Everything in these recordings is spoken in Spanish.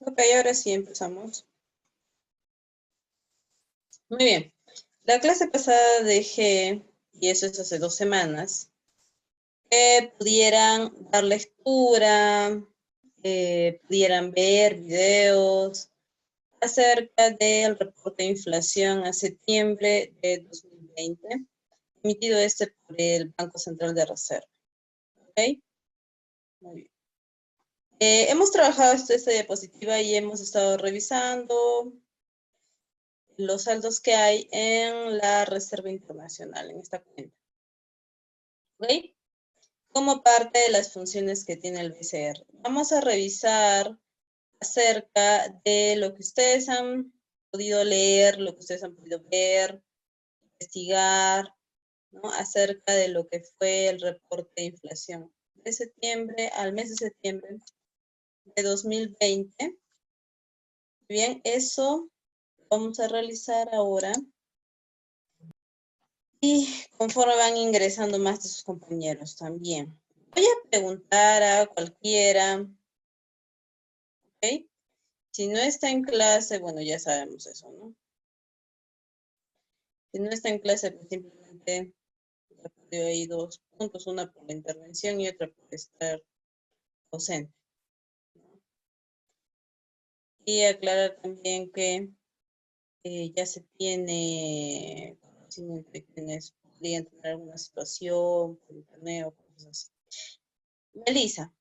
Ok, ahora sí empezamos. Muy bien. La clase pasada dejé, y eso es hace 2 semanas, que pudieran dar lectura, pudieran ver videos acerca del reporte de inflación a septiembre de 2020, emitido por el Banco Central de Reserva. ¿Ok? Muy bien. Hemos trabajado esta diapositiva y hemos estado revisando los saldos que hay en la Reserva Internacional, en esta cuenta. ¿Ok? Como parte de las funciones que tiene el BCR. Vamos a revisar acerca de lo que ustedes han podido leer, lo que ustedes han podido ver, investigar, ¿no? Acerca de lo que fue el reporte de inflación de septiembre al mes de septiembre de 2020. Bien, eso vamos a realizar ahora. Y conforme van ingresando más de sus compañeros también. Voy a preguntar a cualquiera, ¿ok? Si no está en clase, bueno, ya sabemos eso, ¿no? Si no está en clase, pues simplemente hay 2 puntos, una por la intervención y otra por estar ausente. Y aclarar también que ya se tiene conocimiento de quienes podrían tener alguna situación por internet o cosas así. Melissa.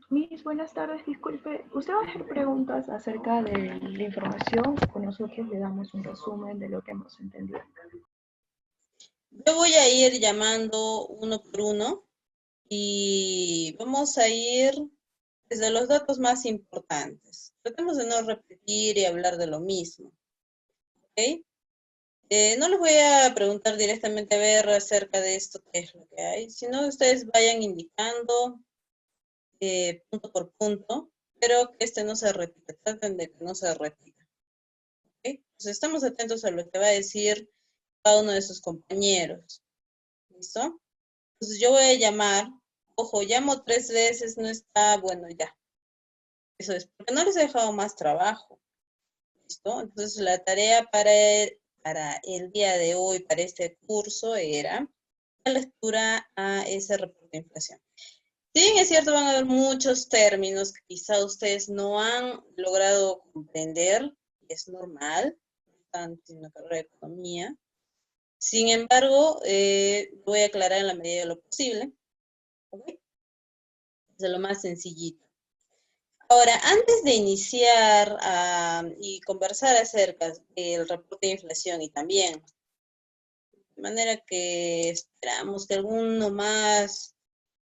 Miss, buenas tardes, disculpe. ¿Usted va a hacer preguntas acerca de la información o nosotros le damos un resumen de lo que hemos entendido? Yo voy a ir llamando uno por uno y vamos a ir desde los datos más importantes. Tratemos de no repetir y hablar de lo mismo, ¿ok? No les voy a preguntar directamente a ver acerca de esto qué es lo que hay, sino ustedes vayan indicando punto por punto, pero que no se repita, traten de que no se repita, ¿ok? Pues estamos atentos a lo que va a decir cada uno de sus compañeros, ¿listo? Entonces yo voy a llamar, ojo, llamo 3 veces, no está, bueno, ya. Eso es, porque no les he dejado más trabajo, ¿listo? Entonces la tarea para el día de hoy, para este curso, era la lectura a ese reporte de inflación. Sí, es cierto, van a haber muchos términos que quizá ustedes no han logrado comprender, y es normal, están en la carrera de economía. Sin embargo, voy a aclarar en la medida de lo posible, ¿ok? De lo más sencillito. Ahora, antes de iniciar y conversar acerca del reporte de inflación y también, de manera que esperamos que algunos más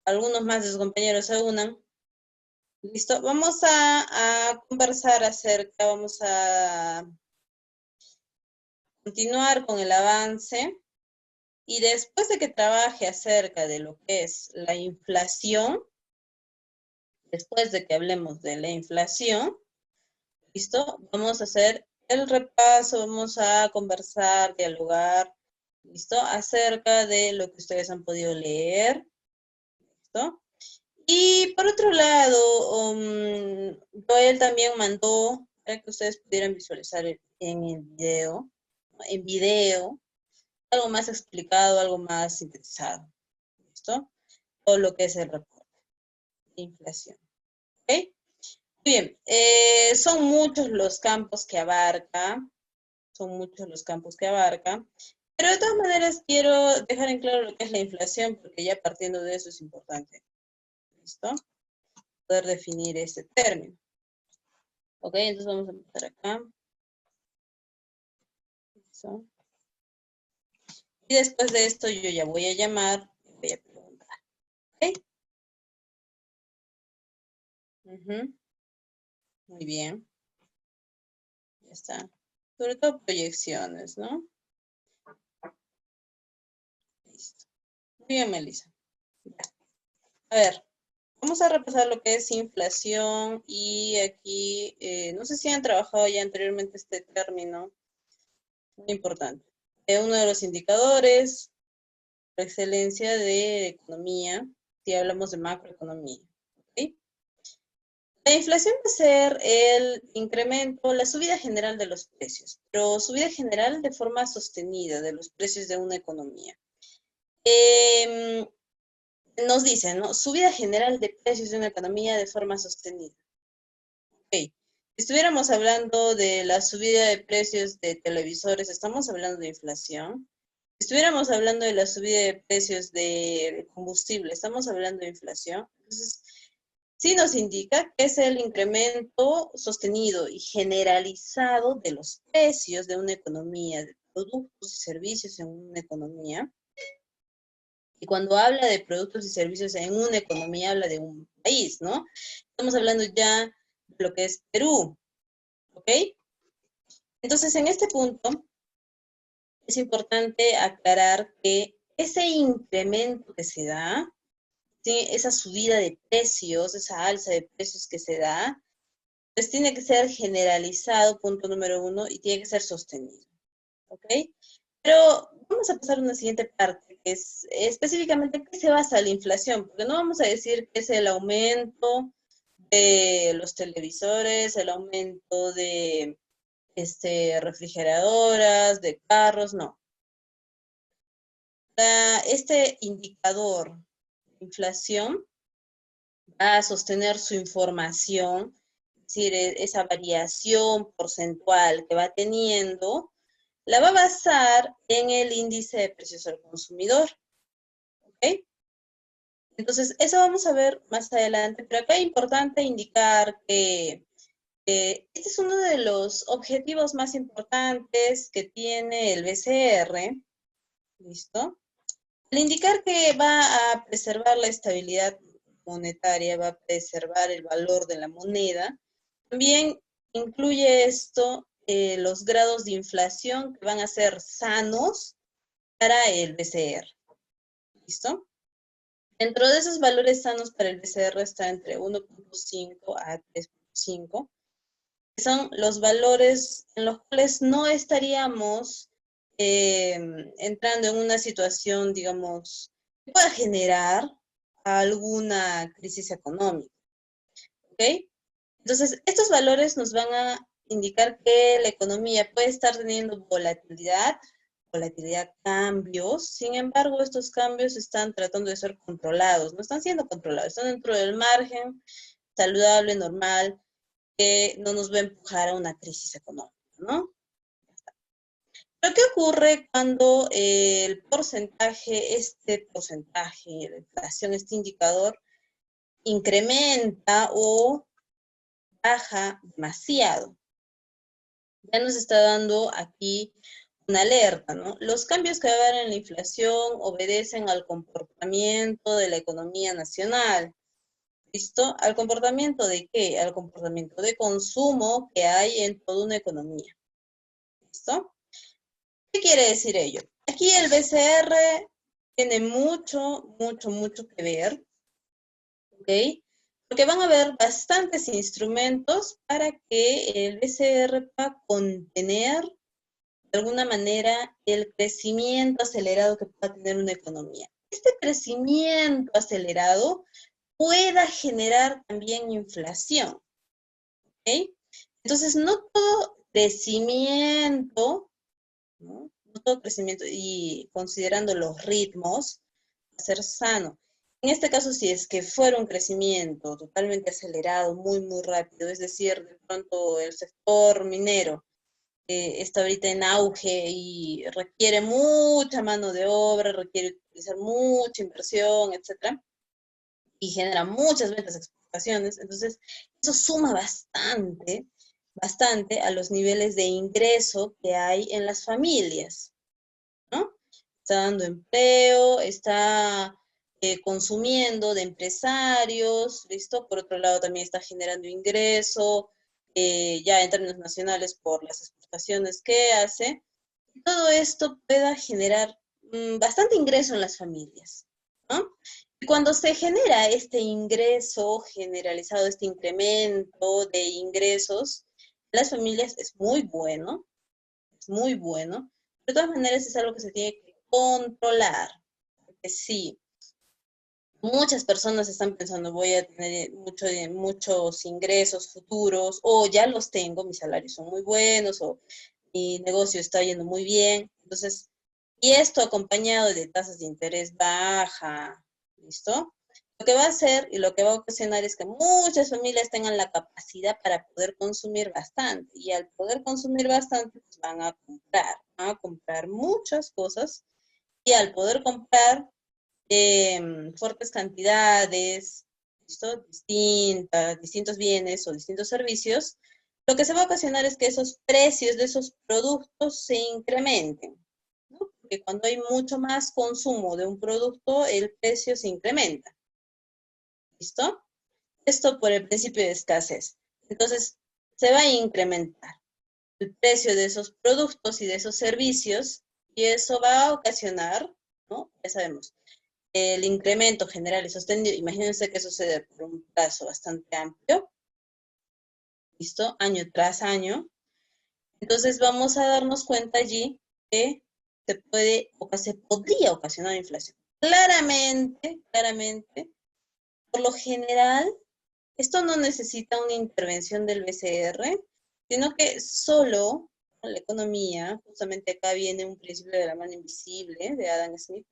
de sus compañeros se unan, listo, vamos a conversar acerca, vamos a continuar con el avance y después de que trabaje acerca de lo que es la inflación, después de que hablemos de la inflación, ¿listo? Vamos a hacer el repaso, vamos a conversar, dialogar, ¿listo? Acerca de lo que ustedes han podido leer, ¿listo? Y por otro lado, Joel también mandó para que ustedes pudieran visualizar en el video, ¿no? En video, algo más explicado, algo más sintetizado, ¿listo? Todo lo que es el reporte de inflación, ¿ok? Bien, son muchos los campos que abarca, pero de todas maneras quiero dejar en claro lo que es la inflación, porque ya partiendo de eso es importante, ¿listo? Poder definir este término. Ok, entonces vamos a empezar acá. ¿Listo? Y después de esto yo ya voy a llamar y voy a preguntar, ¿ok? Muy bien, ya está. Sobre todo proyecciones, ¿no? Listo. Muy bien, Melissa. Ya. A ver, vamos a repasar lo que es inflación y aquí, no sé si han trabajado ya anteriormente este término, muy importante. Uno de los indicadores por excelencia de economía, si hablamos de macroeconomía, ¿ok? La inflación va a ser el incremento, la subida general de los precios, pero subida general de forma sostenida de los precios de una economía. Em, Nos dicen, ¿no? Subida general de precios de una economía de forma sostenida. Ok. Si estuviéramos hablando de la subida de precios de televisores, estamos hablando de inflación. Si estuviéramos hablando de la subida de precios de combustible, estamos hablando de inflación. Entonces, sí nos indica que es el incremento sostenido y generalizado de los precios de una economía, de productos y servicios en una economía. Y cuando habla de productos y servicios en una economía, habla de un país, ¿no? Estamos hablando ya de lo que es Perú, ¿ok? Entonces, en este punto, es importante aclarar que ese incremento que se da, ¿sí? Esa subida de precios, esa alza de precios que se da, pues tiene que ser generalizado, punto número uno, y tiene que ser sostenido, ¿ok? Pero vamos a pasar a una siguiente parte, que es específicamente qué se basa la inflación, porque no vamos a decir que es el aumento de los televisores, el aumento de refrigeradoras, de carros, no. Este indicador de inflación va a sostener su información, es decir, esa variación porcentual que va teniendo, la va a basar en el índice de precios al consumidor, ¿ok? Entonces, eso vamos a ver más adelante, pero acá es importante indicar que este es uno de los objetivos más importantes que tiene el BCR, ¿listo? Al indicar que va a preservar la estabilidad monetaria, va a preservar el valor de la moneda, también incluye esto los grados de inflación que van a ser sanos para el BCR. ¿Listo? Dentro de esos valores sanos para el BCR está entre 1.5 a 3.5, que son los valores en los cuales no estaríamos entrando en una situación, digamos, que pueda generar alguna crisis económica. ¿Ok? Entonces, estos valores nos van a indicar que la economía puede estar teniendo volatilidad, cambios. Sin embargo, estos cambios están tratando de ser controlados, no están siendo controlados, están dentro del margen saludable, normal, que no nos va a empujar a una crisis económica, ¿no? Pero ¿qué ocurre cuando el porcentaje, de inflación, este indicador, incrementa o baja demasiado? Ya nos está dando aquí una alerta, ¿no? Los cambios que va a haber en la inflación obedecen al comportamiento de la economía nacional. ¿Listo? ¿Al comportamiento de qué? Al comportamiento de consumo que hay en toda una economía. ¿Listo? ¿Qué quiere decir ello? Aquí el BCR tiene mucho que ver, ¿ok? Porque van a haber bastantes instrumentos para que el BCR pueda contener de alguna manera el crecimiento acelerado que pueda tener una economía. Este crecimiento acelerado pueda generar también inflación, ¿ok? Entonces, no todo crecimiento, ¿no? No todo crecimiento, y considerando los ritmos, va a ser sano. En este caso, si es que fuera un crecimiento totalmente acelerado, muy rápido, es decir, de pronto el sector minero está ahorita en auge y requiere mucha mano de obra, requiere utilizar mucha inversión, etcétera, y genera muchas ventas, exportaciones. Entonces, eso suma bastante a los niveles de ingreso que hay en las familias, ¿no? Está dando empleo, está consumiendo de empresarios, ¿listo? Por otro lado, también está generando ingreso, ya en términos nacionales por las exportaciones que hace. Todo esto pueda generar bastante ingreso en las familias, ¿no? Y cuando se genera este ingreso generalizado, este incremento de ingresos, las familias es muy bueno, es muy bueno. De todas maneras es algo que se tiene que controlar, porque sí, Muchas personas están pensando, voy a tener muchos ingresos futuros, o ya los tengo, mis salarios son muy buenos, o mi negocio está yendo muy bien. Entonces, y esto acompañado de tasas de interés baja, ¿listo? Lo que va a hacer y lo que va a ocasionar es que muchas familias tengan la capacidad para poder consumir bastante. Y al poder consumir bastante, pues van a comprar muchas cosas. Y al poder comprar fuertes cantidades, ¿listo? Distintos bienes o distintos servicios, lo que se va a ocasionar es que esos precios de esos productos se incrementen, ¿no? Porque cuando hay mucho más consumo de un producto, el precio se incrementa, ¿listo? Esto por el principio de escasez. Entonces, se va a incrementar el precio de esos productos y de esos servicios, y eso va a ocasionar, ¿no? Ya sabemos, el incremento general y sostenido, imagínense que sucede por un plazo bastante amplio, ¿listo? Año tras año. Entonces vamos a darnos cuenta allí que se puede o que se podría ocasionar inflación. Claramente, por lo general, esto no necesita una intervención del BCR, sino que solo la economía, justamente acá viene un principio de la mano invisible de Adam Smith,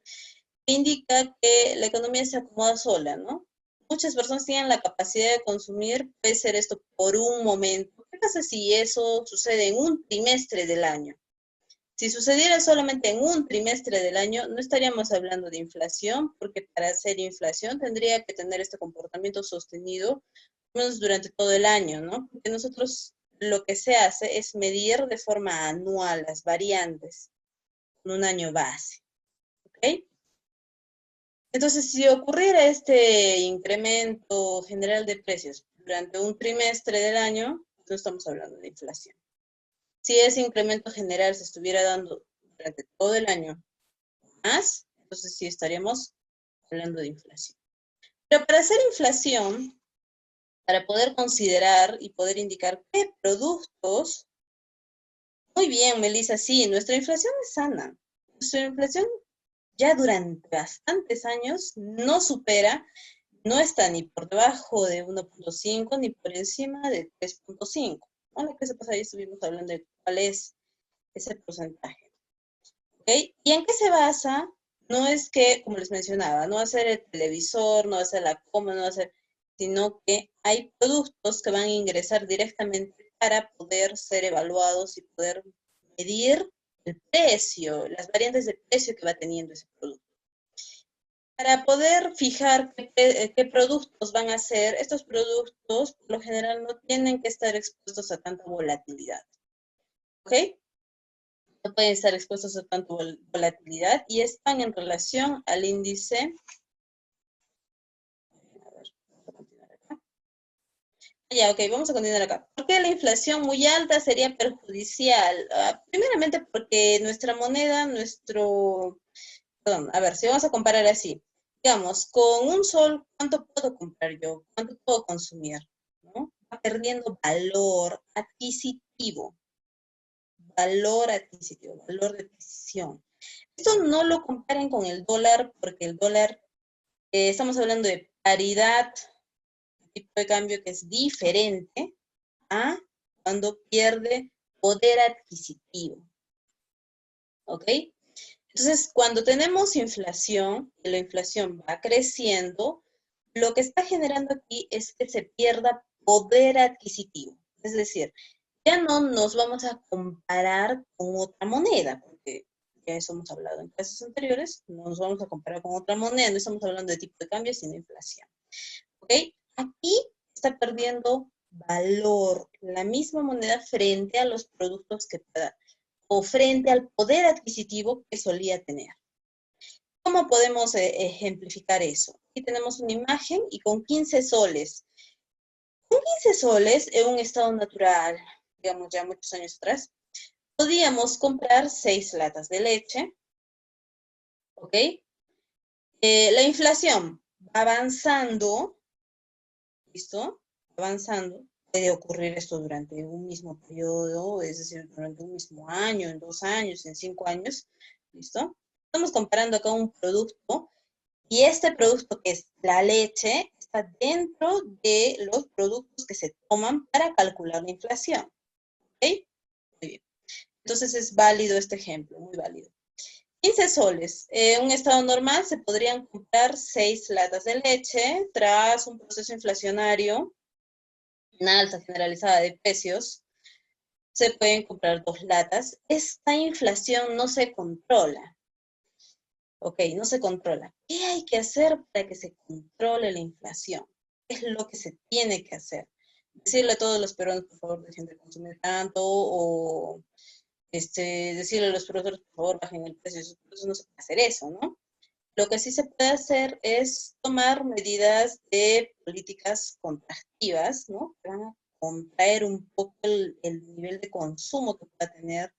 indica que la economía se acomoda sola, ¿no? Muchas personas tienen la capacidad de consumir, puede ser esto por un momento. ¿Qué pasa si eso sucede en un trimestre del año? Si sucediera solamente en un trimestre del año, no estaríamos hablando de inflación, porque para hacer inflación tendría que tener este comportamiento sostenido, menos durante todo el año, ¿no? Porque nosotros lo que se hace es medir de forma anual las variantes en un año base, ¿ok? Entonces, si ocurriera este incremento general de precios durante un trimestre del año, no estamos hablando de inflación. Si ese incremento general se estuviera dando durante todo el año más, entonces sí estaríamos hablando de inflación. Pero para hacer inflación, para poder considerar y poder indicar qué productos, muy bien, Melissa, sí, nuestra inflación es sana. Nuestra inflación ya durante bastantes años no supera, no está ni por debajo de 1.5 ni por encima de 3.5. Bueno, ¿qué se pasa? Ahí estuvimos hablando de cuál es ese porcentaje. ¿Ok? ¿Y en qué se basa? No es que, como les mencionaba, no va a ser el televisor, no va a ser la coma, no va a ser, sino que hay productos que van a ingresar directamente para poder ser evaluados y poder medir el precio, las variantes de precio que va teniendo ese producto. Para poder fijar qué productos van a ser, estos productos por lo general no tienen que estar expuestos a tanta volatilidad. ¿Ok? No pueden estar expuestos a tanta volatilidad y están en relación al índice. A ver, vamos a continuar acá. Ya, ok, vamos a continuar acá. ¿Por qué la inflación muy alta sería perjudicial? Primeramente porque nuestra moneda, perdón, a ver, si vamos a comparar así, digamos, con un sol, ¿cuánto puedo comprar yo? ¿Cuánto puedo consumir? ¿No? Va perdiendo valor adquisitivo, valor de adquisición. Esto no lo comparen con el dólar, porque el dólar, estamos hablando de paridad, tipo de cambio que es diferente a cuando pierde poder adquisitivo. ¿Ok? Entonces, cuando tenemos inflación, y la inflación va creciendo, lo que está generando aquí es que se pierda poder adquisitivo. Es decir, ya no nos vamos a comparar con otra moneda, porque ya eso hemos hablado en clases anteriores, no nos vamos a comparar con otra moneda, no estamos hablando de tipo de cambio, sino inflación. ¿Ok? Aquí está perdiendo valor la misma moneda frente a los productos que pueda, o frente al poder adquisitivo que solía tener. ¿Cómo podemos ejemplificar eso? Aquí tenemos una imagen y con 15 soles. Con 15 soles en un estado natural, digamos ya muchos años atrás, podíamos comprar 6 latas de leche, ¿ok? La inflación va avanzando, ¿listo? Avanzando. Puede ocurrir esto durante un mismo periodo, es decir, durante un mismo año, en 2 años, en 5 años, ¿listo? Estamos comparando acá un producto Y este producto, que es la leche, está dentro de los productos que se toman para calcular la inflación. ¿Ok? Muy bien. Entonces es válido este ejemplo, muy válido. 15 soles. En un estado normal se podrían comprar 6 latas de leche. Tras un proceso inflacionario, una alza generalizada de precios, se pueden comprar 2 latas. Esta inflación no se controla. Ok, no se controla. ¿Qué hay que hacer para que se controle la inflación? ¿Qué es lo que se tiene que hacer? Decirle a todos los peruanos, por favor, dejen de consumir tanto, o decirle a los productores, por favor, bajen el precio. Entonces no se puede hacer eso, ¿no? Lo que sí se puede hacer es tomar medidas de políticas contractivas, ¿no? Que van a contraer un poco el nivel de consumo que pueda tener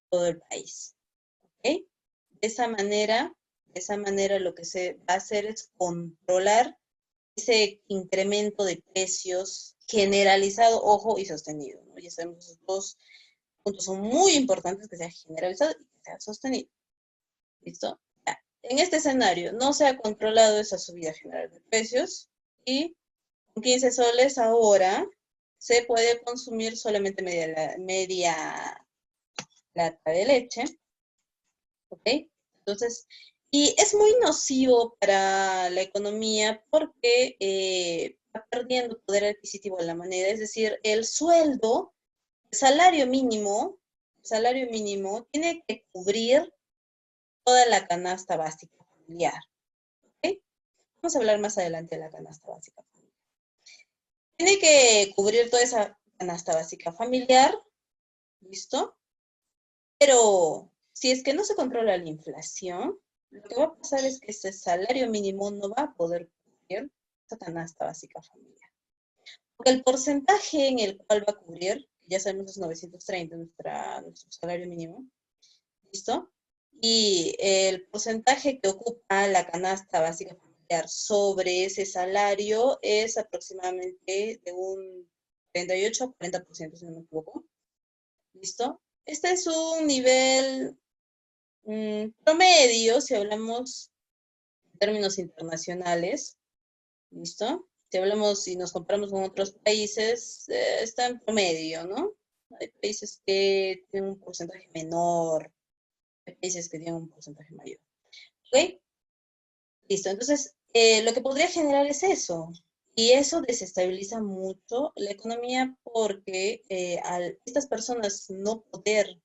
todo el país. ¿Ok? De esa manera lo que se va a hacer es controlar ese incremento de precios generalizado, ojo, y sostenido, ¿no? Ya sabemos, esos dos puntos son muy importantes, que sea generalizado y que sea sostenido. ¿Listo? Ya. En este escenario no se ha controlado esa subida general de precios y con 15 soles ahora se puede consumir solamente media lata de leche. ¿Ok? Entonces, y es muy nocivo para la economía porque va perdiendo poder adquisitivo de la moneda, es decir, el sueldo, el salario mínimo tiene que cubrir toda la canasta básica familiar. ¿Ok? Vamos a hablar más adelante de la canasta básica familiar. Tiene que cubrir toda esa canasta básica familiar, ¿listo? Pero si es que no se controla la inflación, lo que va a pasar es que ese salario mínimo no va a poder cubrir esa canasta básica familiar. Porque el porcentaje en el cual va a cubrir, ya sabemos es 930 nuestro salario mínimo, ¿listo? Y el porcentaje que ocupa la canasta básica familiar sobre ese salario es aproximadamente de un 38 a 40%, si no me equivoco. ¿Listo? Este es un nivel promedio, si hablamos en términos internacionales, ¿listo? Si hablamos y nos comparamos con otros países, está en promedio, ¿no? Hay países que tienen un porcentaje menor, hay países que tienen un porcentaje mayor. ¿Ok? Listo. Entonces, lo que podría generar es eso. Y eso desestabiliza mucho la economía porque al estas personas no poder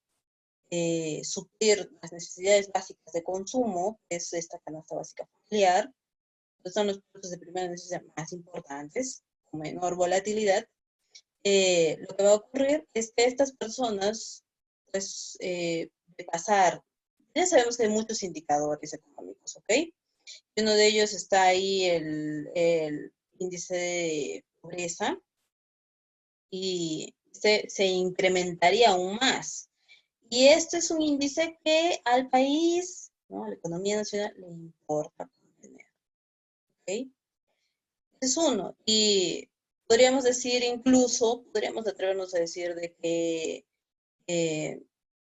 suplir las necesidades básicas de consumo, que es esta canasta básica familiar, que son los productos de primera necesidad más importantes, con menor volatilidad, lo que va a ocurrir es que estas personas, pues, de pasar, ya sabemos que hay muchos indicadores económicos, ¿ok? Y uno de ellos está ahí el índice de pobreza, y se incrementaría aún más. Y este es un índice que al país, ¿no? A la economía nacional, le importa mantener. ¿Ok? Es uno. Y podríamos decir incluso, podríamos atrevernos a decir de que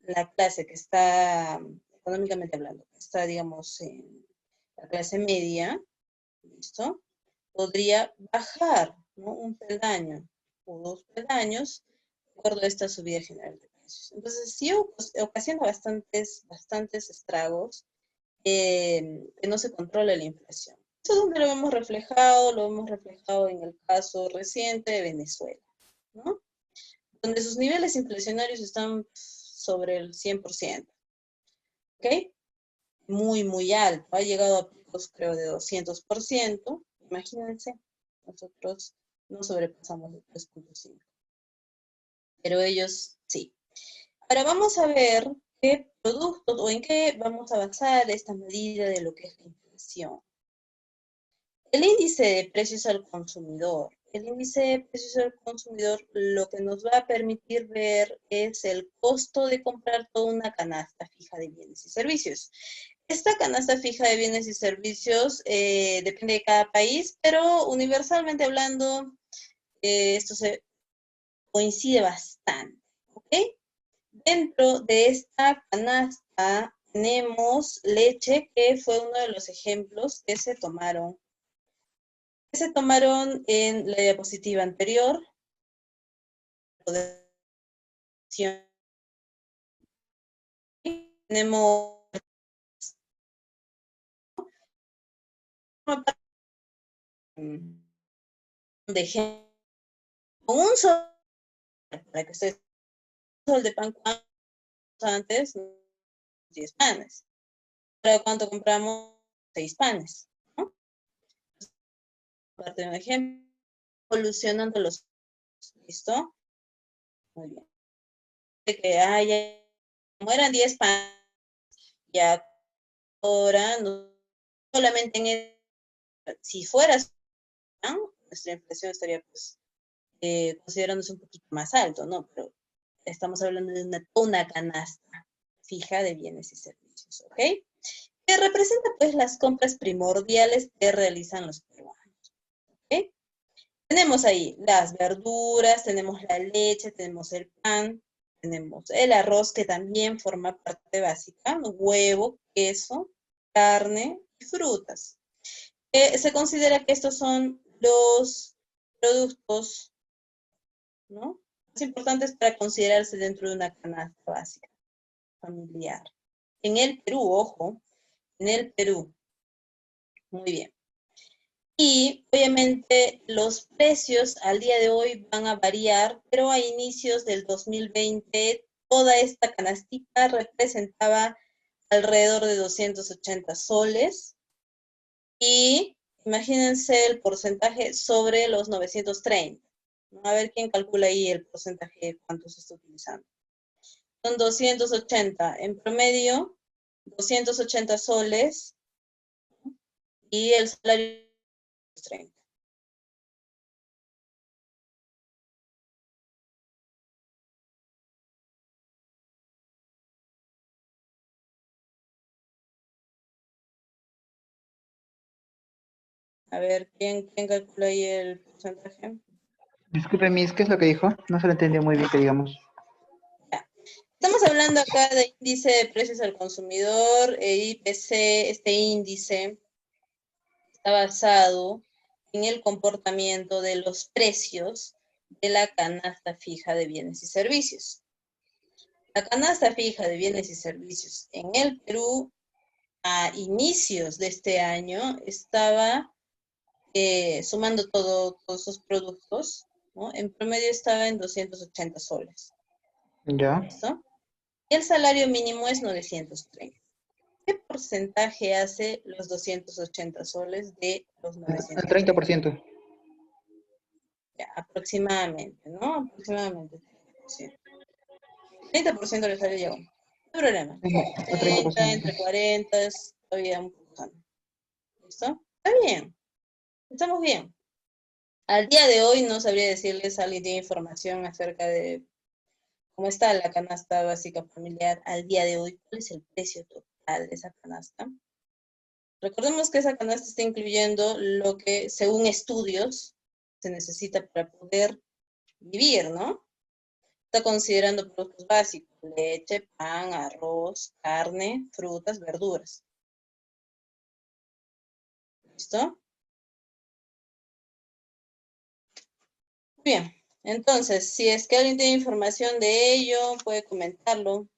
la clase que está, económicamente hablando, que está, digamos, en la clase media, ¿listo? Podría bajar, ¿no? Un peldaño o 2 peldaños de acuerdo a esta subida general de precios. Entonces, sí ocasiona bastantes estragos que no se controla la inflación. Eso es donde lo hemos reflejado en el caso reciente de Venezuela, ¿no? Donde sus niveles inflacionarios están sobre el 100%, ¿ok? Muy alto. Ha llegado a picos, creo, de 200%. Imagínense, nosotros no sobrepasamos el 3.5, pero ellos sí. Ahora vamos a ver qué productos o en qué vamos a basar esta medida de lo que es la inflación. El índice de precios al consumidor. El índice de precios al consumidor lo que nos va a permitir ver es el costo de comprar toda una canasta fija de bienes y servicios. Esta canasta fija de bienes y servicios depende de cada país, pero universalmente hablando, esto se coincide bastante, ¿ok? Dentro de esta canasta tenemos leche, que fue uno de los ejemplos que se tomaron. En la diapositiva anterior. Tenemos de ejemplo, con un sol, para que ustedes, un sol de pan, ¿cuántos antes? 10 panes. ¿Para cuánto compramos? 6 panes, ¿no? Parte de un ejemplo, evolucionando los, ¿listo? Muy bien. De que haya, como eran 10 panes, ya ahora no solamente en el, si fuera, ¿no? Nuestra inflación estaría pues considerándose un poquito más alto, ¿no? Pero estamos hablando de una canasta fija de bienes y servicios, ¿ok? Que representa pues las compras primordiales que realizan los peruanos, ¿ok? Tenemos ahí las verduras, tenemos la leche, tenemos el pan, tenemos el arroz, que también forma parte básica, huevo, queso, carne y frutas. Se considera que estos son los productos, ¿no?, más importantes para considerarse dentro de una canasta básica familiar. En el Perú, ojo, en el Perú. Muy bien. Y obviamente los precios al día de hoy van a variar, pero a inicios del 2020 toda esta canastita representaba alrededor de 280 soles. Y imagínense el porcentaje sobre los 930. A ver quién calcula ahí el porcentaje de cuánto se está utilizando. Son 280 en promedio, 280 soles, y el salario es 30. A ver, ¿quién calcula ahí el porcentaje? Disculpe, Miss, ¿qué es lo que dijo? No se lo entendió muy bien, que digamos. Ya. Estamos hablando acá de índice de precios al consumidor, IPC. Este índice está basado en el comportamiento de los precios de la canasta fija de bienes y servicios. La canasta fija de bienes y servicios en el Perú a inicios de este año estaba sumando todos esos productos, ¿no? En promedio estaba en 280 soles. Ya. ¿Listo? Y el salario mínimo es 930. ¿Qué porcentaje hace los 280 soles de los El 930? 30%. Ya, aproximadamente, ¿no? Aproximadamente 30%. 30% le sale ya. No hay problema. El 30, 30%. entre 40, es todavía un poco. ¿Listo? Está bien. Estamos bien. Al día de hoy no sabría decirles, alguien tiene información acerca de cómo está la canasta básica familiar al día de hoy, cuál es el precio total de esa canasta. Recordemos que esa canasta está incluyendo lo que, según estudios, se necesita para poder vivir, ¿no? Está considerando productos básicos: leche, pan, arroz, carne, frutas, verduras. ¿Listo? Bien, entonces, si es que alguien tiene información de ello, puede comentarlo,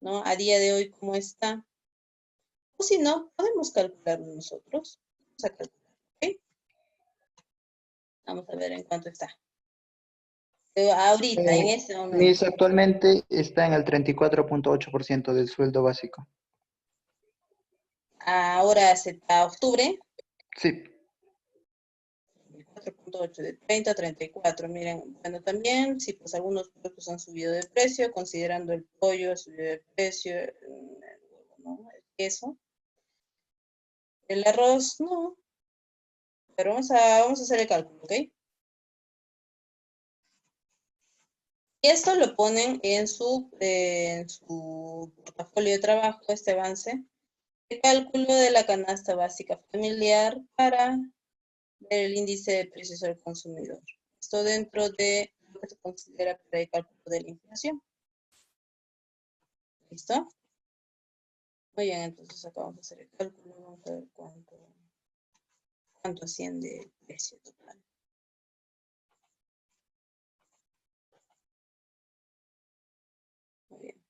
¿no? A día de hoy, ¿cómo está? O si no, podemos calcularlo nosotros. Vamos a calcular, ¿ok? Vamos a ver en cuánto está. Ahorita, en este momento. Miss actualmente está en el 34.8% del sueldo básico. Ahora hasta octubre. Sí. 4.8, de 30 a 34. Miren, bueno, también, sí, pues algunos productos han subido de precio, considerando el pollo ha subido de precio, el huevo, ¿no?, el queso. El arroz, no. Pero vamos a hacer el cálculo, ¿ok? Y esto lo ponen en su portafolio de trabajo, este avance, el cálculo de la canasta básica familiar para ver el índice de precios al consumidor. Esto dentro de lo que se considera para el cálculo de la inflación. ¿Listo? Muy bien, entonces acá vamos a hacer el cálculo. Vamos a ver cuánto asciende el precio total. Muy bien.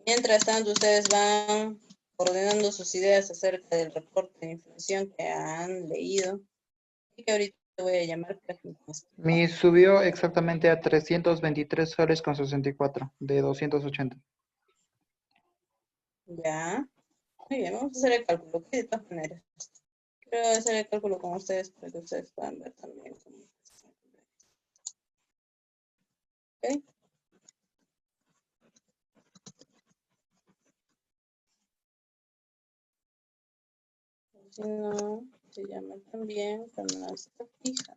Mientras tanto, ustedes van ordenando sus ideas acerca del reporte de inflación que han leído y que ahorita voy a llamar para que me contesten. Mi subió exactamente a 323 soles con 64 de 280. Ya. Muy bien, vamos a hacer el cálculo, ¿ok? De todas maneras. Quiero hacer el cálculo con ustedes para que ustedes puedan ver también cómo se calcula. ¿Ok? Si no, se llama también canasta fija.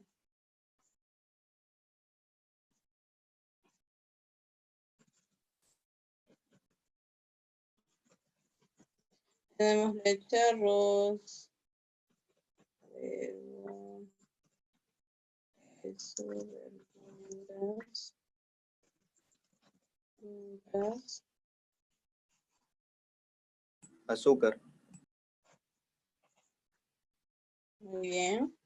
Tenemos leche, arroz, huevo, queso, verduras, frutas. Azúcar. Muy bien.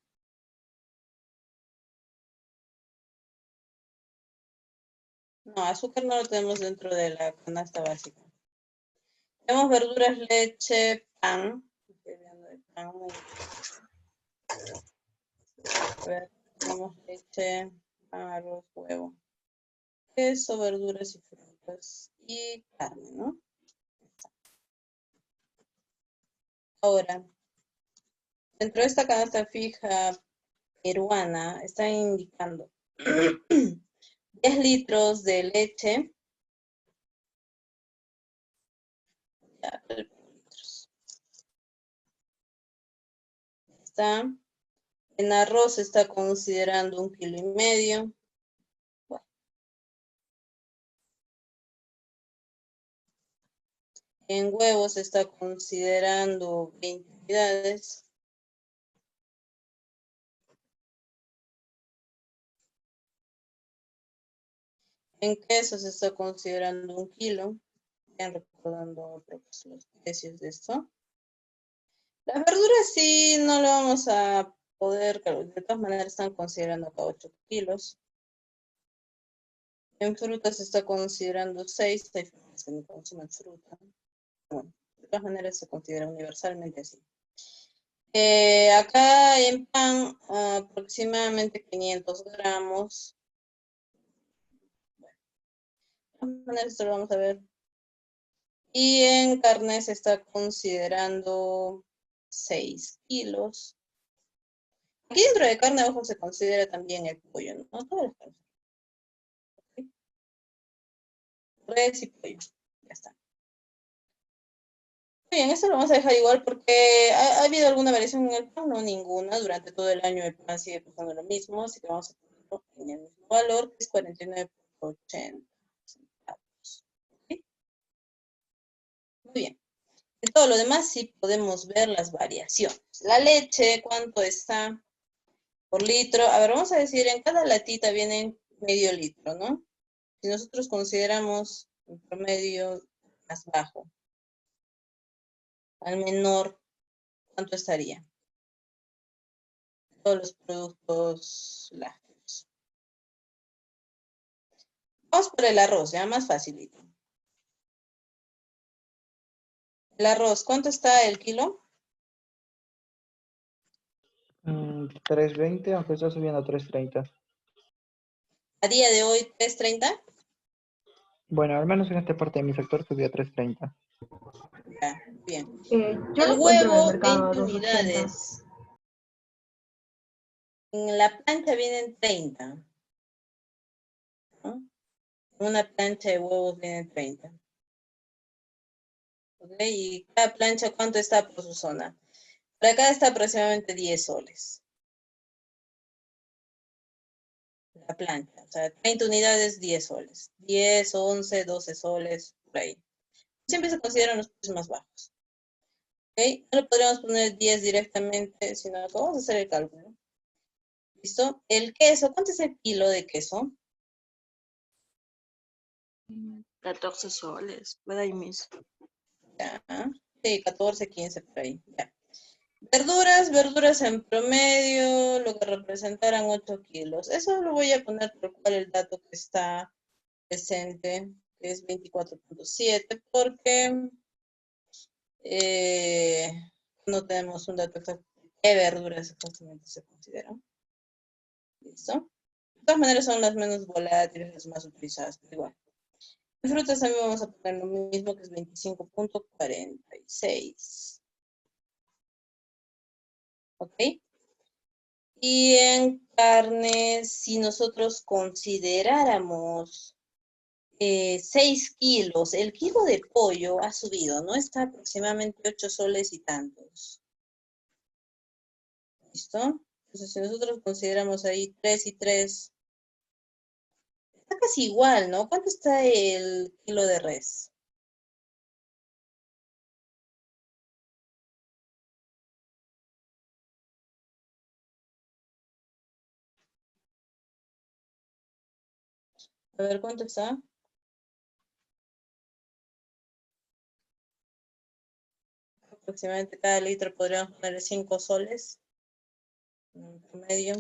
No, azúcar no lo tenemos dentro de la canasta básica. Tenemos verduras, leche, pan. Estoy hablando de pan. A ver, tenemos leche, pan, arroz, huevo, queso, verduras y frutas y carne, ¿no? Ahora, dentro de esta canasta fija peruana está indicando 10 litros de leche. Ya, litros. Está. En arroz está considerando 1,5 kilos. Bueno. En huevos está considerando 20 unidades. En queso se está considerando 1 kilo. Vayan recordando los precios de esto. Las verduras sí no lo vamos a poder, de todas maneras están considerando acá 8 kilos. En frutas se está considerando 6, hay familias que no consumen fruta. Bueno, de todas maneras se considera universalmente así. Acá en pan aproximadamente 500 gramos. Bueno, de todas maneras esto lo vamos a ver. Y en carne se está considerando 6 kilos. Aquí dentro de carne, ojo, se considera también el pollo, ¿no? Todas las carnes. ¿Okay? Res y pollo, ya está. Bien, esto lo vamos a dejar igual porque ¿ha habido alguna variación en el pan? No, ninguna. Durante todo el año el pan sigue costando lo mismo, así que vamos a ponerlo en el mismo valor, que es 49,80 centavos. ¿Okay? Muy bien. En todo lo demás sí podemos ver las variaciones. La leche, ¿cuánto está por litro? A ver, vamos a decir, en cada latita viene medio litro, ¿no? Si nosotros consideramos un promedio más bajo, al menor, ¿cuánto estaría? Todos los productos lácteos. Vamos por el arroz, ya más facilito. El arroz, ¿cuánto está el kilo? 320, aunque está subiendo a 330. A día de hoy, 3.30. Bueno, al menos en esta parte de mi sector subió a 330. Ya, bien. Yo El lo encuentro en el huevo, mercado 20 a 280. unidades. En la plancha vienen 30. ¿No? Una plancha de huevos vienen 30. ¿Ok? Y cada plancha, ¿cuánto está por su zona? Por acá está aproximadamente 10 soles. La plancha, o sea, 30 unidades, 10 soles. 10, 11, 12 soles, por ahí. Siempre se consideran los precios más bajos. ¿Ok? No le podríamos poner 10 directamente, sino que vamos a hacer el cálculo. ¿Listo? El queso, ¿cuánto es el kilo de queso? 14 soles, por ahí mismo. Ya. Sí, 14, 15 por ahí. Ya. Verduras en promedio, lo que representaran 8 kilos. Eso lo voy a poner por cual el dato que está presente, que es 24.7, porque no tenemos un dato exacto de qué verduras exactamente se consideran. ¿Listo? De todas maneras son las menos volátiles, las más utilizadas, pero igual. En frutas también vamos a poner lo mismo, que es 25.46. ¿Ok? Y en carnes, si nosotros consideráramos 6 kilos, el kilo de pollo ha subido, ¿no? Está aproximadamente 8 soles y tantos. ¿Listo? Entonces, si nosotros consideramos ahí 3 y 3, está casi igual, ¿no? ¿Cuánto está el kilo de res? A ver, ¿cuánto está? Aproximadamente cada litro podríamos ponerle 5 soles en promedio.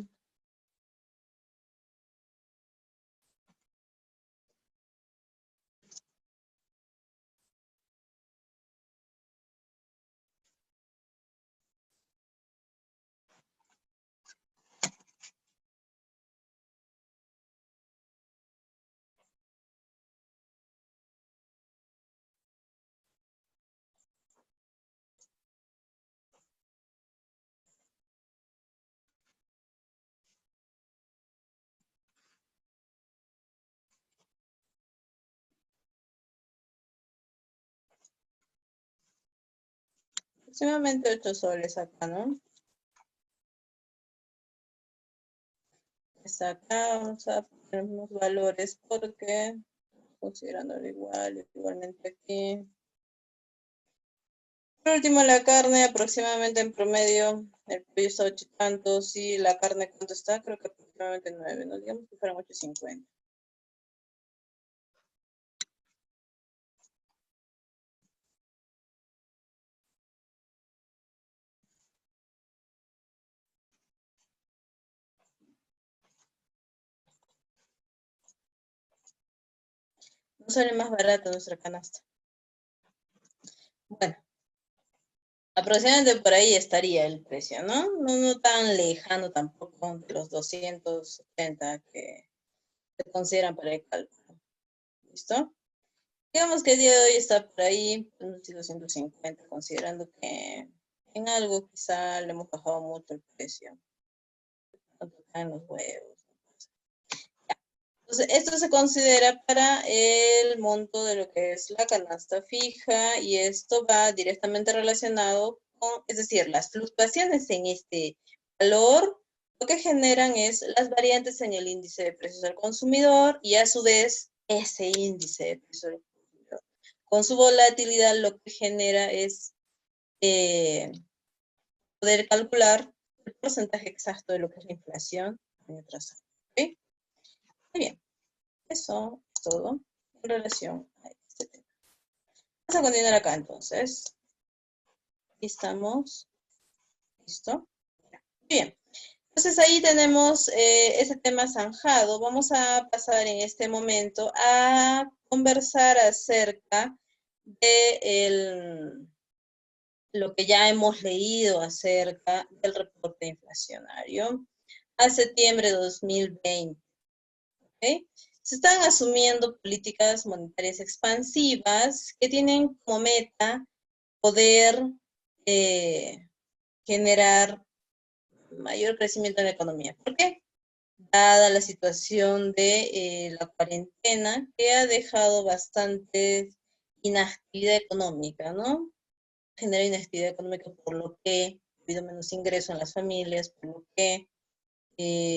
Aproximadamente 8 soles acá, ¿no? Está acá, vamos a poner unos valores porque, considerándolo igualmente aquí. Por último, la carne aproximadamente en promedio, el pollo está 8 y tantos, y la carne, ¿cuánto está? Creo que aproximadamente 9, ¿no? Digamos que fueran 8.50. No sale más barato nuestra canasta. Bueno, aproximadamente por ahí estaría el precio, ¿no? No tan lejano tampoco de los 270 que se consideran para el cálculo. ¿Listo? Digamos que el día de hoy está por ahí, unos 250, considerando que en algo quizá le hemos bajado mucho el precio. Tanto acá en los huevos. Entonces, esto se considera para el monto de lo que es la canasta fija, y esto va directamente relacionado con, es decir, las fluctuaciones en este valor, lo que generan es las variantes en el índice de precios al consumidor, y a su vez ese índice de precios al consumidor, con su volatilidad, lo que genera es poder calcular el porcentaje exacto de lo que es la inflación año tras año. ¿Ok? Muy bien. Eso es todo en relación a este tema. Vamos a continuar acá entonces. Aquí estamos. ¿Listo? Bien. Entonces ahí tenemos ese tema zanjado. Vamos a pasar en este momento a conversar acerca de lo que ya hemos leído acerca del reporte inflacionario a septiembre de 2020. ¿Okay? Se están asumiendo políticas monetarias expansivas que tienen como meta poder generar mayor crecimiento en la economía. ¿Por qué? Dada la situación de la cuarentena, que ha dejado bastante inactividad económica, ¿no? Genera inactividad económica, por lo que ha habido menos ingreso en las familias, por lo que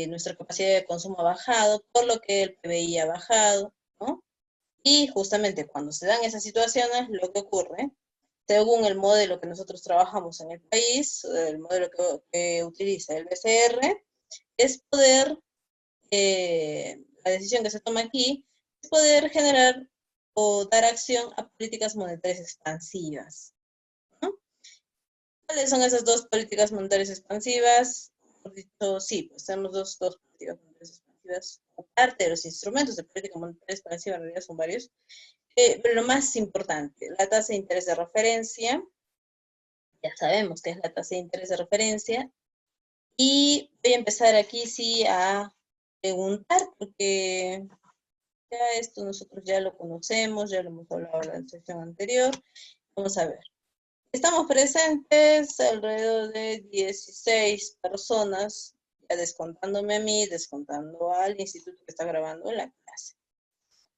nuestra capacidad de consumo ha bajado, por lo que el PBI ha bajado, ¿no? Y justamente cuando se dan esas situaciones, lo que ocurre, según el modelo que nosotros trabajamos en el país, el modelo que utiliza el BCR, es poder, la decisión que se toma aquí, es poder generar o dar acción a políticas monetarias expansivas, ¿no? ¿Cuáles son esas dos políticas monetarias expansivas? Por dicho, sí, pues tenemos dos políticas monetarias expansivas. Aparte de los instrumentos de política monetaria expansiva, en realidad son varios. Pero lo más importante, la tasa de interés de referencia. Ya sabemos que es la tasa de interés de referencia. Y voy a empezar aquí sí a preguntar, porque ya esto nosotros ya lo conocemos, ya lo hemos hablado en la sesión anterior. Vamos a ver. Estamos presentes alrededor de 16 personas, ya descontándome a mí, descontando al instituto que está grabando la clase.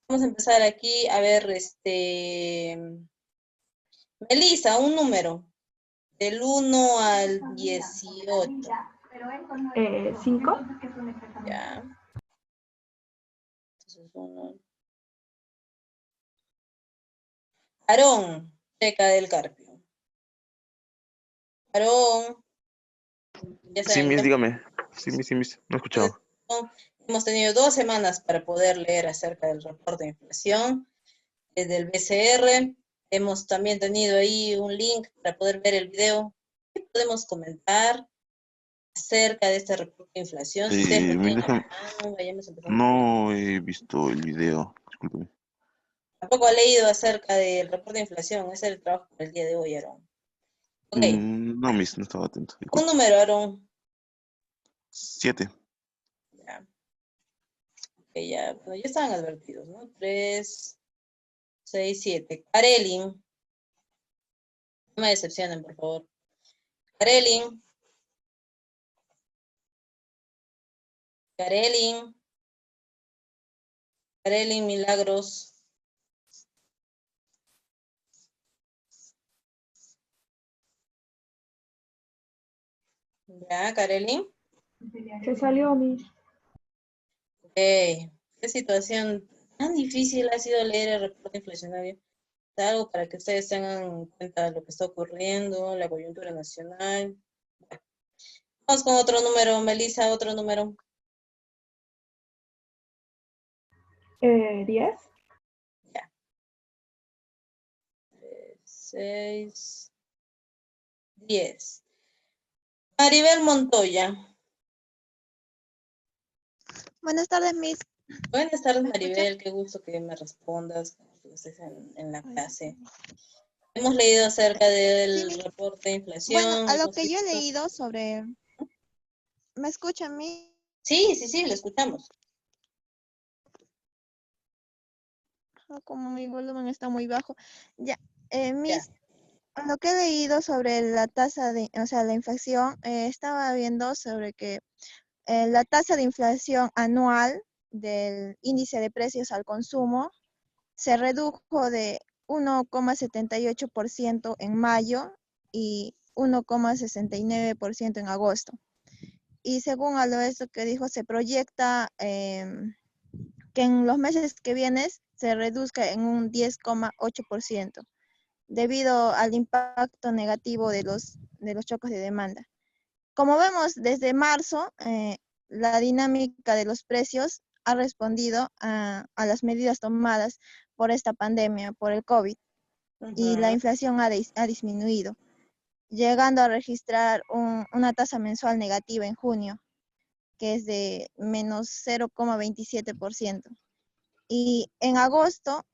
Vamos a empezar aquí a ver, Melissa, un número, del 1 al 18. 5. Ya. Entonces, Aarón, Teca del Carpio. Aarón, ya Sí, saben, Miss, ¿no? dígame. Sí, Miss, no he escuchado. Hemos tenido 2 semanas para poder leer acerca del reporte de inflación del BCR. Hemos también tenido ahí un link para poder ver el video. ¿Qué podemos comentar acerca de este reporte de inflación? Si ustedes lo Miss, tienen a la mano, vayamos empezando. no he visto el video, discúlpeme. Tampoco ha leído acerca del reporte de inflación. Ese es el trabajo para el día de hoy, Aarón. Ok. No, Miss, no estaba atento. Un Disculpe. número, Aarón. 7. Ya. Okay, ya, bueno, ya estaban advertidos, ¿no? 3, 6, 7. Karelin. No me decepcionen, por favor. Karelin. Karelin. Karelin Milagros. Ya, Karelin. Se salió, Miss. Ok. ¿Qué situación tan difícil ha sido leer el reporte inflacionario? Algo para que ustedes tengan en cuenta lo que está ocurriendo, la coyuntura nacional. Bueno, vamos con otro número, Melissa, otro número. 10. Ya. 6, 10. Maribel Montoya. Buenas tardes, Miss. Buenas tardes, ¿Me escucha? Maribel. Qué gusto que me respondas, que estés en la clase. Hemos leído acerca Sí, del Miss. reporte de Bueno, inflación. a lo Hemos que yo he visto. leído sobre... ¿Me escucha, Miss? Sí, lo escuchamos. Como mi volumen está muy bajo. Ya, Ya. Miss, a lo que he leído sobre la tasa de, o sea, la inflación, estaba viendo sobre que la tasa de inflación anual del índice de precios al consumo se redujo de 1,78% en mayo y 1,69% en agosto. Y según a lo esto que dijo, se proyecta que en los meses que vienen se reduzca en un 10,8% debido al impacto negativo de los choques de demanda. Como vemos, desde marzo, la dinámica de los precios ha respondido a las medidas tomadas por esta pandemia, por el COVID, y la inflación ha disminuido, llegando a registrar una tasa mensual negativa en junio, que es de menos 0,27%. Y en agosto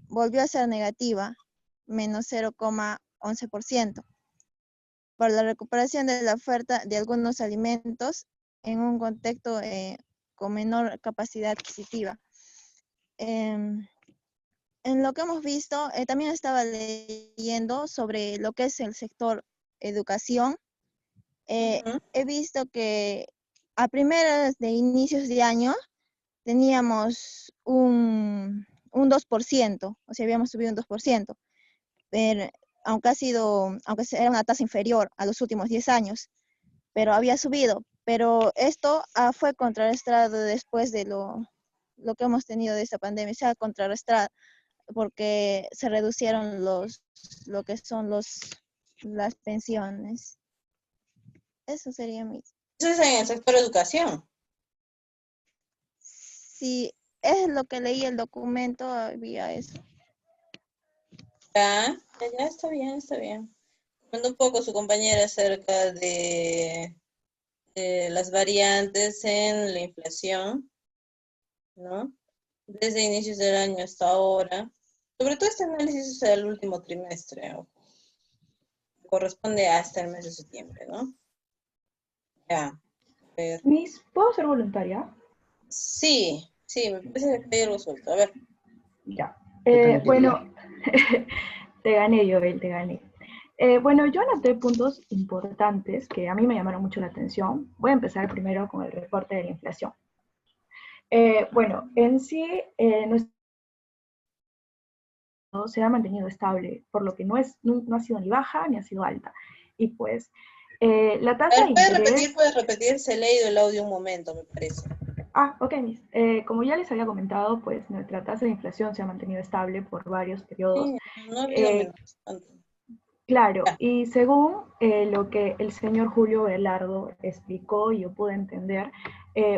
volvió a ser negativa, menos 0,11%, por la recuperación de la oferta de algunos alimentos en un contexto con menor capacidad adquisitiva. En lo que hemos visto, también estaba leyendo sobre lo que es el sector educación. He visto que a primeros de inicios de año teníamos un 2%, o sea, habíamos subido un 2%, pero aunque era una tasa inferior a los últimos 10 años, pero había subido. Pero esto fue contrarrestado después de lo que hemos tenido de esta pandemia, se ha contrarrestado porque se reducieron lo que son las pensiones. Eso sería mi... Eso es en el sector educación. Sí, es lo que leí el documento, había eso. Ya está bien, está bien. Comentó un poco su compañera acerca de las variantes en la inflación, ¿no? Desde inicios del año hasta ahora. Sobre todo este análisis es el último trimestre, ¿no? Corresponde hasta el mes de septiembre, ¿no? Ya. A ver. Miss, ¿puedo ser voluntaria? Sí, me parece que hay algo suelto. A ver. Ya. Yo también quería. Bueno, te gané, Joel, te gané. Bueno, yo anoté puntos importantes que a mí me llamaron mucho la atención. Voy a empezar primero con el reporte de la inflación. Bueno, en sí, nuestro se ha mantenido estable, por lo que no ha sido ni baja ni ha sido alta. Y pues, la A tasa ver, de interés... puedes repetir, se ha leído el audio un momento, me parece. Ok, Miss. Como ya les había comentado, pues nuestra tasa de inflación se ha mantenido estable por varios periodos. Sí, no ha habido Eh, menos. Tanto. Claro, Ya. y según lo que el señor Julio Velardo explicó y yo pude entender,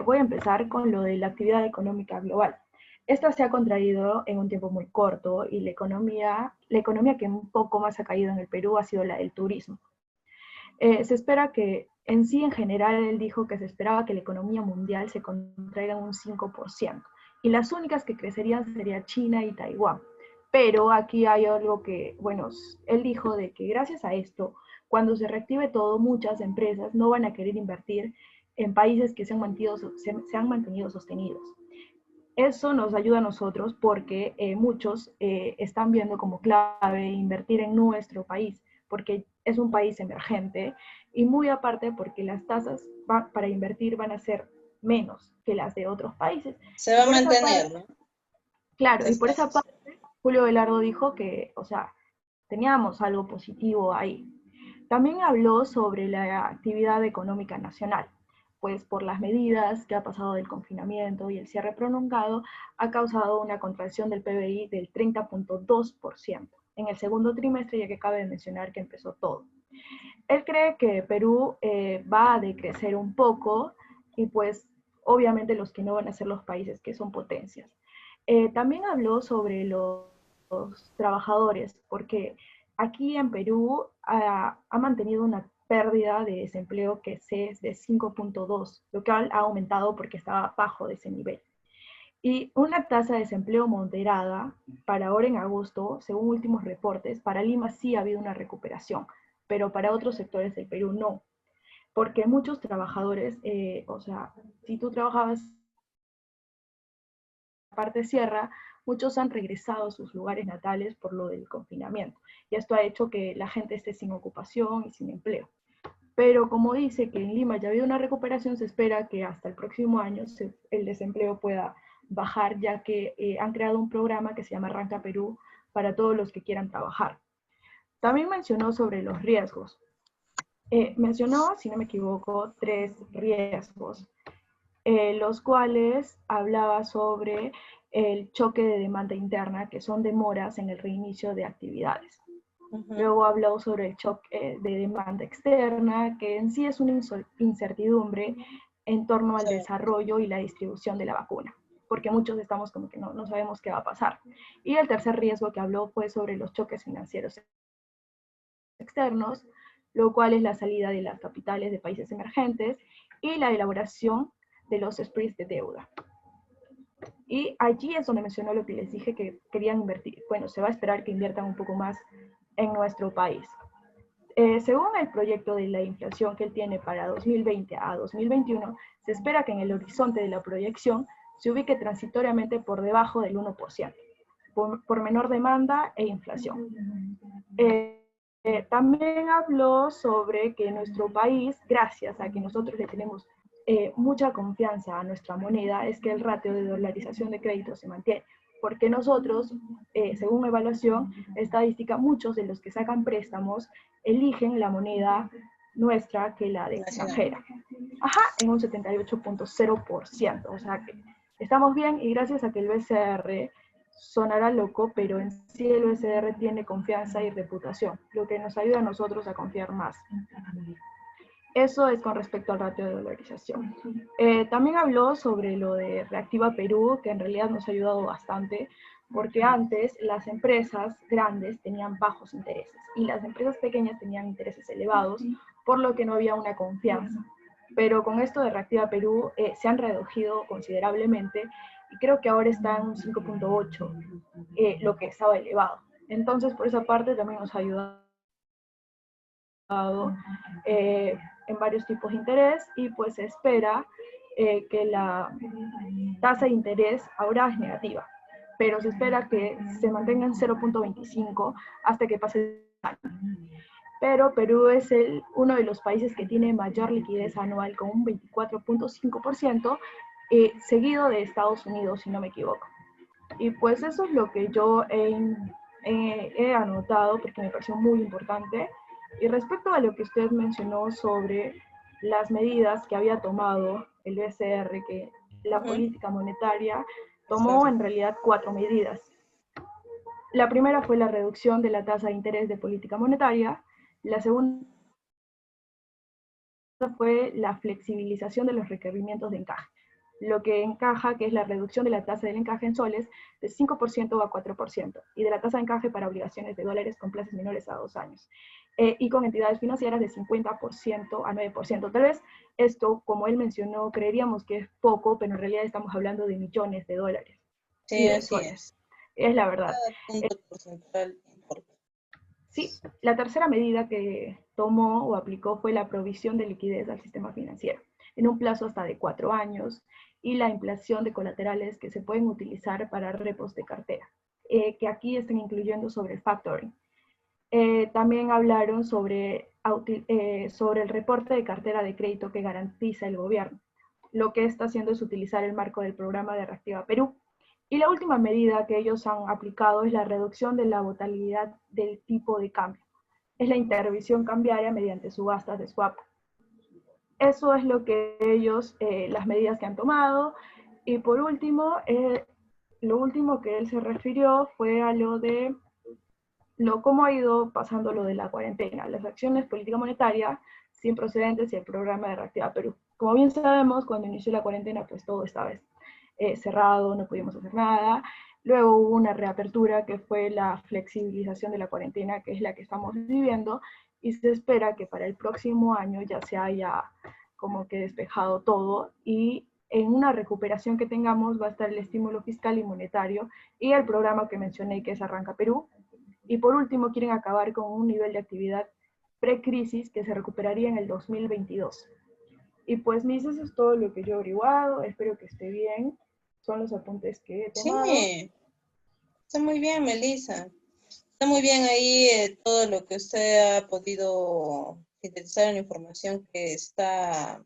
voy a empezar con lo de la actividad económica global. Esta se ha contraído en un tiempo muy corto y la economía que un poco más ha caído en el Perú ha sido la del turismo. Se espera que, en sí, en general, él dijo que se esperaba que la economía mundial se contraiga en un 5%, y las únicas que crecerían serían China y Taiwán. Pero aquí hay algo que, bueno, él dijo de que gracias a esto, cuando se reactive todo, muchas empresas no van a querer invertir en países que se han mantenido sostenidos. Eso nos ayuda a nosotros porque muchos están viendo como clave invertir en nuestro país, porque es un país emergente y muy aparte porque las tasas para invertir van a ser menos que las de otros países. Se Y va a por esa parte, mantener, ¿no? claro, y Esas por esa tasas. parte, Julio Velardo dijo que, o sea, teníamos algo positivo ahí. También habló sobre la actividad económica nacional, pues por las medidas que ha pasado del confinamiento y el cierre prolongado, ha causado una contracción del PBI del 30.2% en el segundo trimestre, ya que cabe mencionar que empezó todo. Él cree que Perú va a decrecer un poco y pues obviamente los que no van a ser los países que son potencias. También habló sobre los trabajadores, porque aquí en Perú ha mantenido una pérdida de desempleo que es de 5.2, lo que ha aumentado porque estaba bajo de ese nivel. Y una tasa de desempleo moderada para ahora en agosto, según últimos reportes, para Lima sí ha habido una recuperación, pero para otros sectores del Perú no, porque muchos trabajadores, o sea, si tú trabajabas parte sierra, muchos han regresado a sus lugares natales por lo del confinamiento. Y esto ha hecho que la gente esté sin ocupación y sin empleo. Pero como dice que en Lima ya ha habido una recuperación, se espera que hasta el próximo año el desempleo pueda bajar, ya que han creado un programa que se llama Arranca Perú para todos los que quieran trabajar. También mencionó sobre los riesgos. Mencionó, si no me equivoco, 3 riesgos, los cuales hablaba sobre el choque de demanda interna, que son demoras en el reinicio de actividades. Luego habló sobre el choque de demanda externa, que en sí es una incertidumbre en torno al desarrollo y la distribución de la vacuna, porque muchos estamos como que no sabemos qué va a pasar. Y el tercer riesgo que habló fue sobre los choques financieros externos, lo cual es la salida de las capitales de países emergentes y la elaboración de los spreads de deuda. Y allí es donde mencionó lo que les dije que querían invertir. Bueno, se va a esperar que inviertan un poco más en nuestro país. Según el proyecto de la inflación que él tiene para 2020 a 2021, se espera que en el horizonte de la proyección se ubique transitoriamente por debajo del 1%, por menor demanda e inflación. También habló sobre que nuestro país, gracias a que nosotros le tenemos mucha confianza a nuestra moneda, es que el ratio de dolarización de crédito se mantiene, porque nosotros, según evaluación estadística, muchos de los que sacan préstamos eligen la moneda nuestra que la de extranjera. En un 78.0%, o sea que estamos bien y gracias a que el BCR sonará loco, pero en sí el BCR tiene confianza y reputación, lo que nos ayuda a nosotros a confiar más. Eso es con respecto al ratio de dolarización. También habló sobre lo de Reactiva Perú, que en realidad nos ha ayudado bastante, porque antes las empresas grandes tenían bajos intereses y las empresas pequeñas tenían intereses elevados, por lo que no había una confianza. Pero con esto de Reactiva Perú se han reducido considerablemente y creo que ahora está en un 5.8, lo que estaba elevado. Entonces, por esa parte también nos ha ayudado en varios tipos de interés y pues se espera que la tasa de interés ahora es negativa, pero se espera que se mantenga en 0.25 hasta que pase el año. Pero Perú es uno de los países que tiene mayor liquidez anual con un 24.5%, seguido de Estados Unidos, si no me equivoco. Y pues eso es lo que yo he anotado porque me pareció muy importante. Y respecto a lo que usted mencionó sobre las medidas que había tomado el BCR, que la política monetaria tomó en realidad 4 medidas. La primera fue la reducción de la tasa de interés de política monetaria. La segunda fue la flexibilización de los requerimientos de encaje. Lo que encaja, que es la reducción de la tasa del encaje en soles de 5% a 4%, y de la tasa de encaje para obligaciones de dólares con plazos menores a 2 años, y con entidades financieras de 50% a 9%. Tal vez esto, como él mencionó, creeríamos que es poco, pero en realidad estamos hablando de millones de dólares. Sí, así es. Es la verdad. Cada punto porcentual importa. Sí, la tercera medida que tomó o aplicó fue la provisión de liquidez al sistema financiero, en un plazo hasta de 4 años, y la implasión de colaterales que se pueden utilizar para repos de cartera, que aquí están incluyendo sobre el factoring. También hablaron sobre el reporte de cartera de crédito que garantiza el gobierno. Lo que está haciendo es utilizar el marco del programa de Reactiva Perú. Y la última medida que ellos han aplicado es la reducción de la volatilidad del tipo de cambio. Es la intervención cambiaria mediante subastas de swap. Eso es lo que ellos, las medidas que han tomado. Y por último, lo último que él se refirió fue a lo de cómo ha ido pasando lo de la cuarentena, las acciones política monetaria sin procedentes y el programa de Reactiva Perú. Como bien sabemos, cuando inició la cuarentena, pues todo estaba cerrado, no pudimos hacer nada. Luego hubo una reapertura que fue la flexibilización de la cuarentena, que es la que estamos viviendo, y se espera que para el próximo año ya se haya como que despejado todo, y en una recuperación que tengamos va a estar el estímulo fiscal y monetario y el programa que mencioné, que es Arranca Perú. Y por último, quieren acabar con un nivel de actividad pre-crisis que se recuperaría en el 2022. Y pues, Miss, eso es todo lo que yo he averiguado. Espero que esté bien. Son los apuntes que he tomado. Sí, está muy bien, Melissa. Está muy bien ahí todo lo que usted ha podido sintetizar en la información que está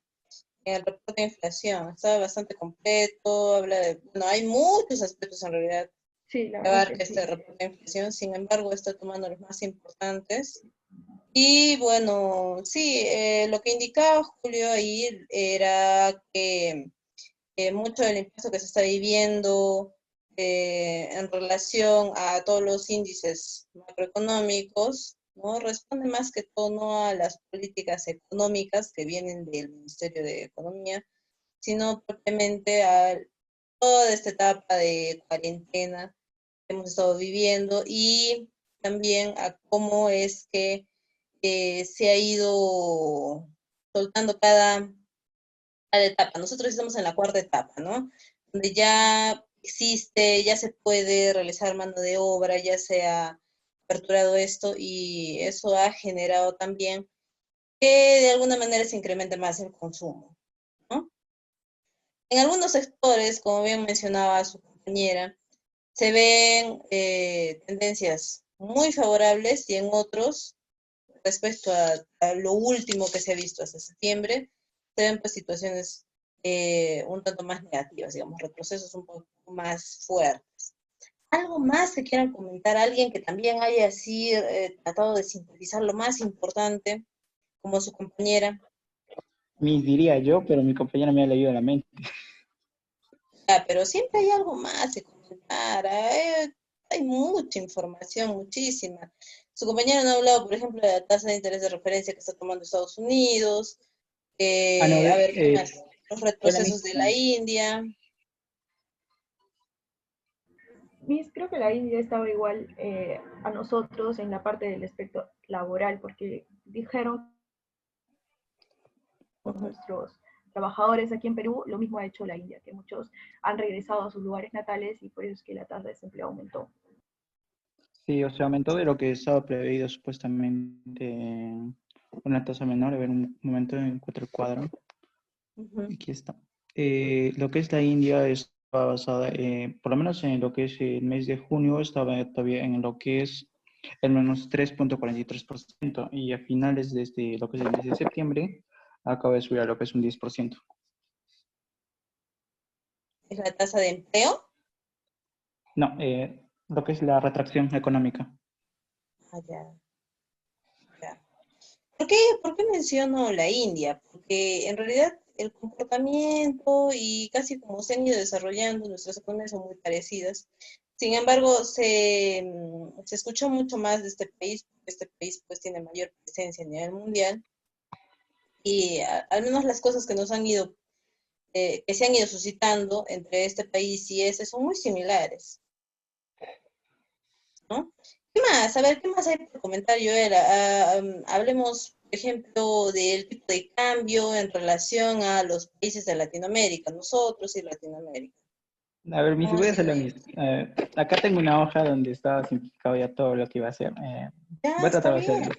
en el reporte de inflación. Está bastante completo, habla de, bueno, hay muchos aspectos en realidad Sí, la que verdad abarca que sí. este reporte de inflación, sin embargo está tomando los más importantes. Y bueno, sí, lo que indicaba Julio ahí era que mucho del impacto que se está viviendo en relación a todos los índices macroeconómicos, ¿no? Responde más que todo no a las políticas económicas que vienen del Ministerio de Economía, sino propiamente a toda esta etapa de cuarentena que hemos estado viviendo y también a cómo es que se ha ido soltando cada etapa. Nosotros estamos en la cuarta etapa, ¿no? Donde ya existe, ya se puede realizar mano de obra, ya se ha aperturado esto y eso ha generado también que de alguna manera se incremente más el consumo, ¿no? En algunos sectores, como bien mencionaba su compañera, se ven tendencias muy favorables y en otros, respecto a lo último que se ha visto hasta septiembre, se ven pues situaciones un tanto más negativas, digamos, retrocesos un poco más fuertes. ¿Algo más que quieran comentar? ¿Alguien que también haya así tratado de sintetizar lo más importante, como su compañera? Diría yo, pero mi compañera me ha leído la mente. Pero siempre hay algo más que comentar. Hay mucha información, muchísima. Su compañera no ha hablado, por ejemplo, de la tasa de interés de referencia que está tomando Estados Unidos. No, A ver, ¿qué más? Los hola, retrocesos de la India. Miss, creo que la India estaba igual a nosotros en la parte del aspecto laboral, porque dijeron Ujú. nuestros trabajadores aquí en Perú, lo mismo ha hecho la India, que muchos han regresado a sus lugares natales y por eso es que la tasa de desempleo aumentó. Sí, o sea, aumentó de lo que estaba previsto supuestamente una tasa menor. A ver, un momento, encuentro el cuadro. Ujú. Aquí está. Lo que es la India está basada, por lo menos en lo que es el mes de junio, estaba todavía en lo que es el menos 3,43% y a finales de lo que es el mes de septiembre acaba de subir a lo que es un 10%. ¿Es la tasa de empleo? No, lo que es la retracción económica. Ah, ya, ya. ¿Por qué menciono la India? Porque en realidad el comportamiento y casi como se han ido desarrollando, nuestras economías son muy parecidas. Sin embargo, se escuchó mucho más de este país, porque este país pues tiene mayor presencia a nivel mundial y al menos las cosas que nos han ido, que se han ido suscitando entre este país y ese son muy similares, ¿no? ¿Qué más? A ver, ¿qué más hay por comentar, Joela? Hablemos, por ejemplo, del tipo de cambio en relación a los países de Latinoamérica, nosotros y Latinoamérica. A ver, mis ¿Cómo ha voy a sido hacerlo ahí? mis. Acá tengo una hoja donde estaba simplificado ya todo lo que iba a hacer. Ya, Voy a está tratar de bien. hacerlo.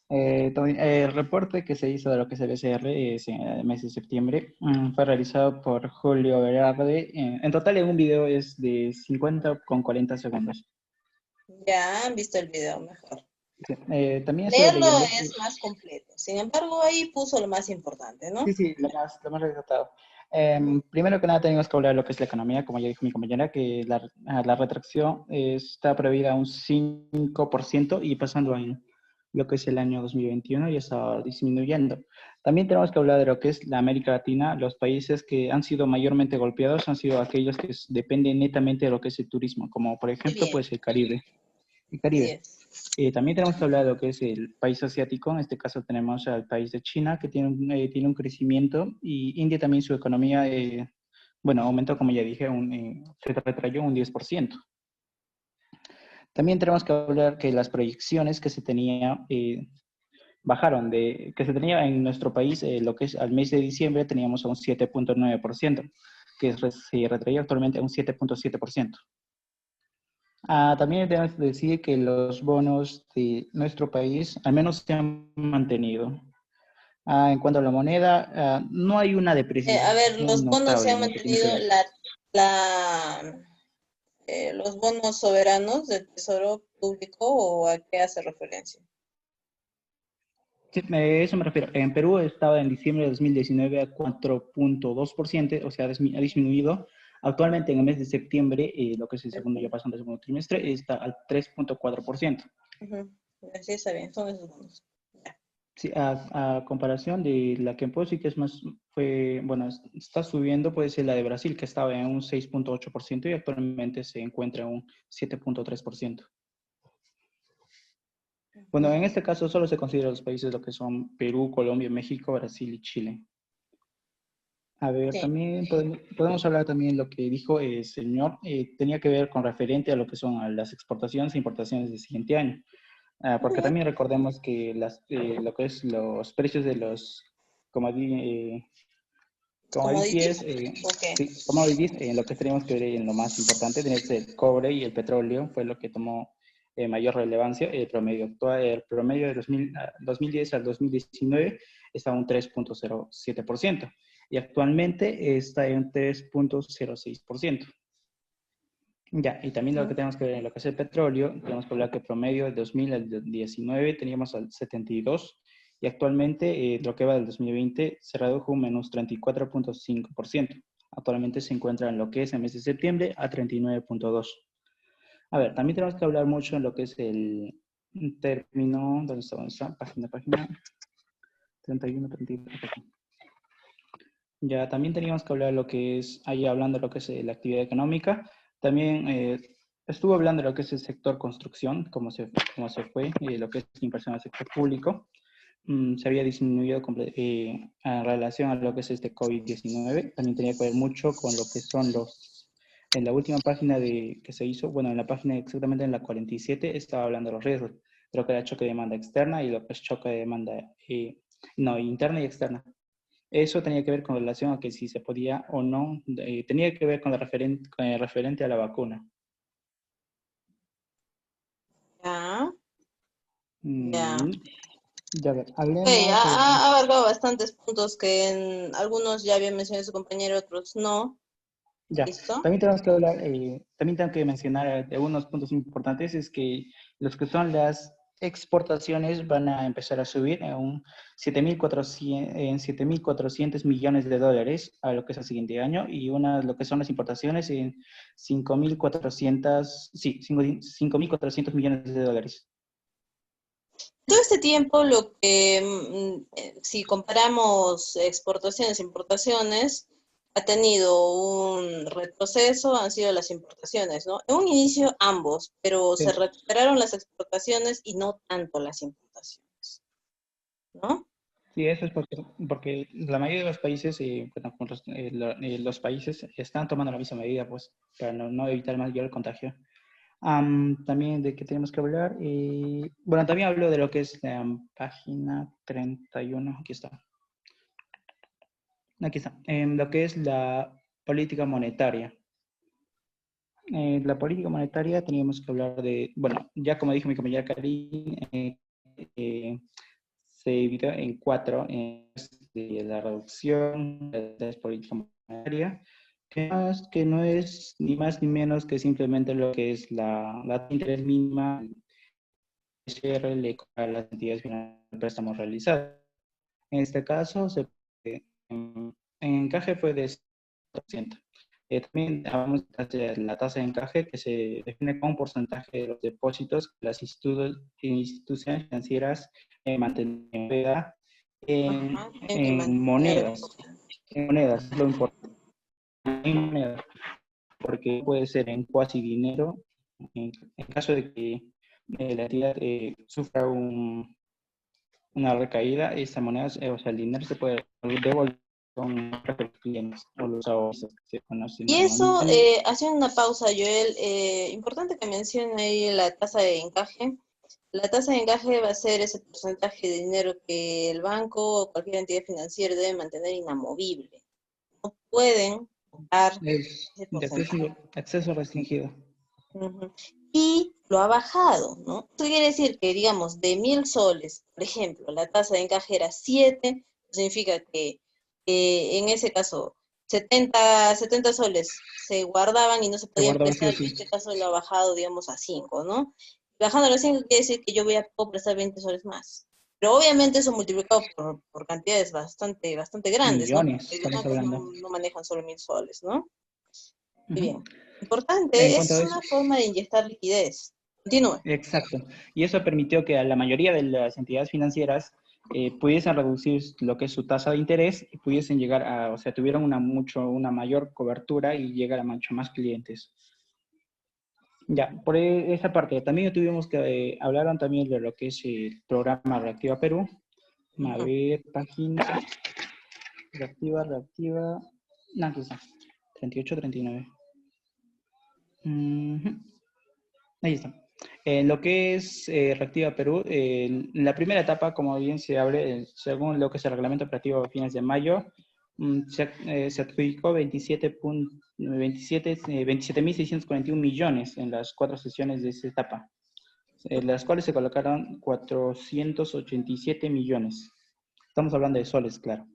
El reporte que se hizo de lo que es el BCR es en el mes de septiembre. Fue realizado por Julio Velarde. En total, en un video es de 50 con 40 segundos. Ya han visto el video mejor. Sí, también estuve Leerlo leyendo. es más completo. Sin embargo, ahí puso lo más importante, Sí, ¿no? sí, lo más resaltado. Primero que nada tenemos que hablar de lo que es la economía, como ya dijo mi compañera, que la retracción está prevista a un 5% y pasando en lo que es el año 2021 ya está disminuyendo. También tenemos que hablar de lo que es la América Latina. Los países que han sido mayormente golpeados han sido aquellos que dependen netamente de lo que es el turismo, como por Muy ejemplo bien, pues el Caribe. El así Caribe. es. También tenemos que hablar de lo que es el país asiático. En este caso tenemos al país de China, que tiene un crecimiento, y India también su economía, bueno, aumentó, como ya dije, se retrayó un 10%. También tenemos que hablar que las proyecciones que se tenía bajaron, que se tenía en nuestro país, lo que es al mes de diciembre teníamos a un 7,9%, se retrayó actualmente a un 7,7%. También debemos decir que los bonos de nuestro país al menos se han mantenido. En cuanto a la moneda, no hay una A ver, depreciación los bonos se notable han en lo que tiene que mantenido, ver. la, los bonos soberanos del Tesoro Público, ¿o a qué hace referencia? Sí, eso me refiero. En Perú estaba en diciembre de 2019 a 4,2%, o sea, ha disminuido. Actualmente en el mes de septiembre, lo que es el segundo, ya pasando el segundo trimestre, está al 3,4%. Ujú. Sí, está bien, son esos bonos. Ya. Sí, a comparación de la que en Puedo decir que es más, bueno, está subiendo, puede ser la de Brasil, que estaba en un 6,8% y actualmente se encuentra en un 7,3%. Bueno, Ujú. en este caso solo se consideran los países lo que son Perú, Colombia, México, Brasil y Chile. A ver, Sí. también podemos hablar también de lo que dijo el señor, tenía que ver con referente a lo que son a las exportaciones e importaciones del siguiente año. Porque Ujú. también recordemos que lo que es los precios de los commodities, ¿Commodities? ¿O qué? sí, commodities, lo que tenemos que ver en lo más importante, tiene que ser el cobre y el petróleo, fue lo que tomó mayor relevancia. El promedio actual, el promedio de 2010 al 2019 está en un 3,07% y actualmente está en 3,06%. Ya, y también lo que Ujú. tenemos que ver en lo que es el petróleo, tenemos que hablar que el promedio del 2000 al 2019 teníamos al 72 y actualmente lo que va del 2020 se redujo un menos 34,5%. Actualmente se encuentra en lo que es el mes de septiembre a 39,2. A ver, también tenemos que hablar mucho en lo que es el término, ¿dónde está? Página 31, 32. Ya, también teníamos que hablar de lo que es, ahí hablando de lo que es la actividad económica. También estuvo hablando de lo que es el sector construcción, cómo se fue, lo que es la inversión al sector público. Se había disminuido en relación a lo que es este COVID-19. También tenía que ver mucho con lo que son En la última página que se hizo, bueno, en la página exactamente en la 47, estaba hablando de los riesgos. Creo que era choque de demanda externa y lo que es choque de demanda, no, interna y externa. Eso tenía que ver con relación a que si se podía o no, tenía que ver con, con el referente a la vacuna. Ya, ya. Ya ver, Ok, hablemos sobre... ha abarcado bastantes puntos que en algunos ya había mencionado su compañero, otros no. Ya, ¿Listo? también tenemos que hablar, también tengo que mencionar algunos puntos importantes, es que los que son las exportaciones van a empezar a subir en un 7.400 millones de dólares a lo que es el siguiente año, y lo que son las importaciones en 5.400 millones de dólares. Todo este tiempo, lo que, si comparamos exportaciones e importaciones, ha tenido un retroceso, han sido las importaciones, ¿no? En un inicio ambos, pero se Sí. recuperaron las exportaciones y no tanto las importaciones, ¿no? Sí, eso es porque la mayoría de los países, bueno, los países están tomando la misma medida, pues, para no evitar mayor contagio. También de qué tenemos que hablar. Bueno, también hablo de lo que es la página 31. Aquí está. Aquí está. Lo que es la política monetaria. La política monetaria teníamos que hablar de, bueno, ya como dijo mi compañera Karin, se dividió en 4, de la reducción de la política monetaria, que no es ni más ni menos que simplemente lo que es la tasa de interés mínima a las entidades financieras de préstamos realizados. En este caso, en encaje fue de 100%. También hablamos de la tasa de encaje, que se define como un porcentaje de los depósitos que las instituciones financieras mantienen en monedas. En monedas, es lo importante. En monedas, porque puede ser en cuasi dinero, en caso de que la entidad sufra una recaída, esa moneda, o sea, el dinero se puede devolver con los clientes o los ahorros que se conocen Y eso, normalmente. haciendo una pausa, Joel, importante que mencione ahí la tasa de encaje. La tasa de encaje va a ser ese porcentaje de dinero que el banco o cualquier entidad financiera debe mantener inamovible. No pueden dar Es ese de porcentaje. acceso restringido. Ujú. Y lo ha bajado, ¿no? Eso quiere decir que, digamos, de 1.000 soles, por ejemplo, la tasa de encaje era 7, significa que en ese caso 70 soles se guardaban y no se Se podían guardaban sí o prestar, sí. y este caso lo ha bajado, digamos, a 5, ¿no? Bajando a 5 quiere decir que yo puedo prestar 20 soles más. Pero obviamente eso multiplicado por cantidades bastante grandes, ¿no? Millones, Porque los estamos bancos hablando. no manejan solo 1.000 soles, ¿no? Muy Ujú. bien. En Importante, cuanto es a una eso, forma de inyectar liquidez. Continúe. exacto. Y eso permitió que a la mayoría de las entidades financieras pudiesen reducir lo que es su tasa de interés y pudiesen llegar a, o sea, tuvieron una mayor cobertura y llegar a mucho más clientes. Ya, por esa parte, también tuvimos que hablaron también de lo que es el programa Reactiva Perú. A ver, página, reactiva, no, aquí está, 38, 39. Ahí está. Lo que es Reactiva Perú, la primera etapa, como bien se abre, según lo que es el reglamento operativo a fines de mayo, se adjudicó 27.641 millones en las 4 sesiones de esa etapa, en las cuales se colocaron 487 millones. Estamos hablando de soles, claro.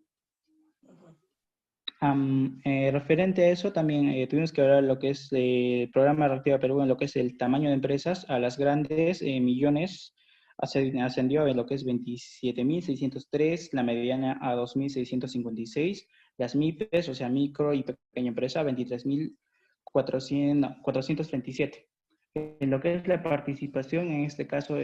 Referente a eso, también tuvimos que hablar de lo que es el programa Reactiva Perú, en lo que es el tamaño de empresas. A las grandes millones ascendió en lo que es 27.603, la mediana a 2.656, las MIPES, o sea, micro y pequeña empresa, 23.437. En lo que es la participación, en este caso,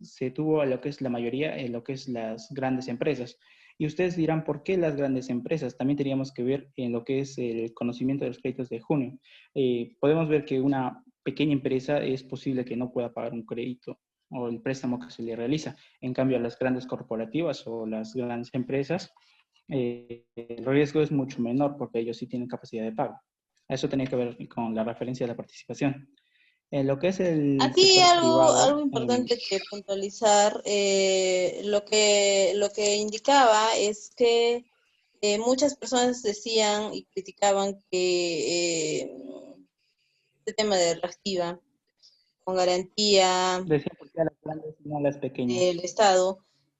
se tuvo a lo que es la mayoría, en lo que es las grandes empresas. Y ustedes dirán, ¿por qué las grandes empresas? También teníamos que ver en lo que es el conocimiento de los créditos de junio. Podemos ver que una pequeña empresa es posible que no pueda pagar un crédito o el préstamo que se le realiza. En cambio, las grandes corporativas o las grandes empresas, el riesgo es mucho menor porque ellos sí tienen capacidad de pago. Eso tenía que ver con la referencia de la participación. En lo que es el Aquí sector algo, privado, algo importante que puntualizar, lo que indicaba es que muchas personas decían y criticaban que este tema de reactiva con garantía decía por qué a las grandes y no a las pequeñas. del Estado,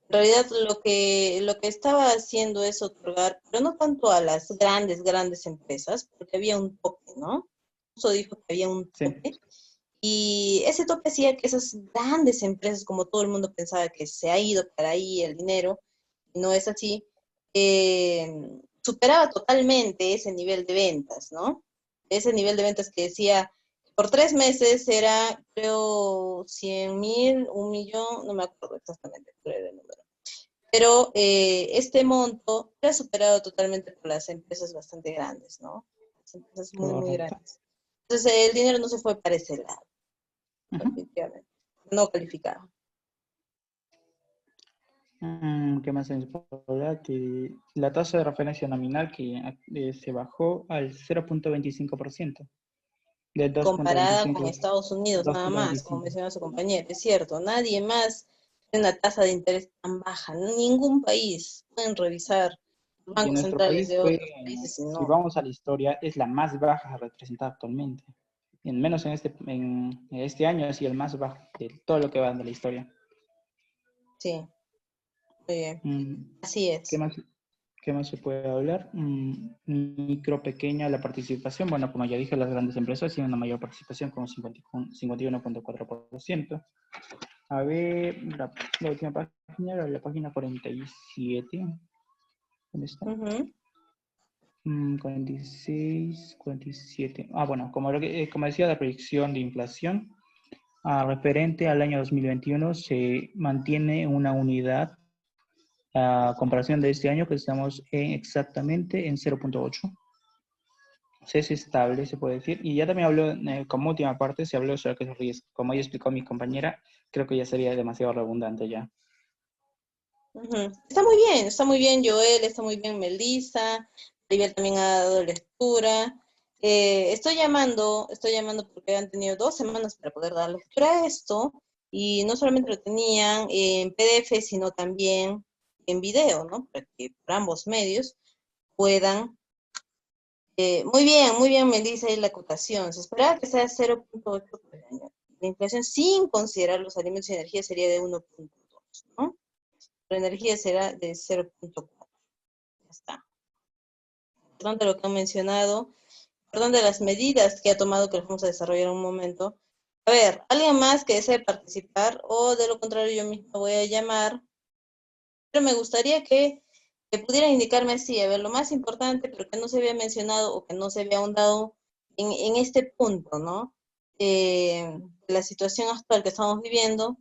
en realidad lo que estaba haciendo es otorgar, pero no tanto a las grandes empresas, porque había un tope, ¿no? Eso dijo que había un Sí, tope. Y ese tope hacía que esas grandes empresas, como todo el mundo pensaba que se ha ido para ahí el dinero, y no es así, superaba totalmente ese nivel de ventas, ¿no? Ese nivel de ventas que decía, por 3 meses era, creo, 100.000, 1.000.000, no me acuerdo exactamente cuál era el número. Pero este monto era superado totalmente por las empresas bastante grandes, ¿no? Las empresas muy, muy correcto. grandes. Entonces el dinero no se fue para ese lado, Ujú. definitivamente. No calificaba. ¿Qué más se puede hablar? Que la tasa de referencia nominal que se bajó al 0.25%, del Comparada 2.25 con Estados Unidos nada más, como 2.25. mencionaba su compañero. Es cierto, nadie más tiene una tasa de interés tan baja. Ningún país. Pueden revisar los Y en bancos nuestro centrales país de fue, otros países y si no. vamos a la historia, es la más baja representada actualmente. En menos en este año ha sido el más bajo de todo lo que va de la historia. Sí, muy bien. Mm, Así ¿Qué es. más, qué más se puede hablar? Micro, pequeña, la participación. Bueno, como ya dije, las grandes empresas tienen una mayor participación con 51.4%. A ver, la última página era la página 47. ¿Dónde está? Ujú. 46, 47. Bueno, como decía, la proyección de inflación referente al año 2021 se mantiene una unidad a comparación de este año que estamos exactamente en 0.8. Es estable, se puede decir. Y ya también habló, como última parte, se habló sobre que es riesgo. Como ya explicó mi compañera, creo que ya sería demasiado redundante ya. Ujú. Está muy bien Joel, está muy bien Melissa, River también ha dado lectura. Estoy llamando porque han tenido 2 semanas para poder dar lectura a esto, y no solamente lo tenían en PDF, sino también en video, ¿no? Para que por ambos medios puedan. Muy bien Melissa, y la acotación. Se esperaba que sea 0.8 por año. La inflación sin considerar los alimentos y energía sería de 1.2, ¿no? La energía será de 0.4. Ya está. Perdón de lo que han mencionado, perdón de las medidas que ha tomado, que las vamos a desarrollar en un momento. A ver, ¿alguien más que desee participar? O de lo contrario, yo misma voy a llamar. Pero me gustaría que pudieran indicarme así, a ver, lo más importante, pero que no se había mencionado o que no se había ahondado en este punto, ¿no? La situación actual que estamos viviendo.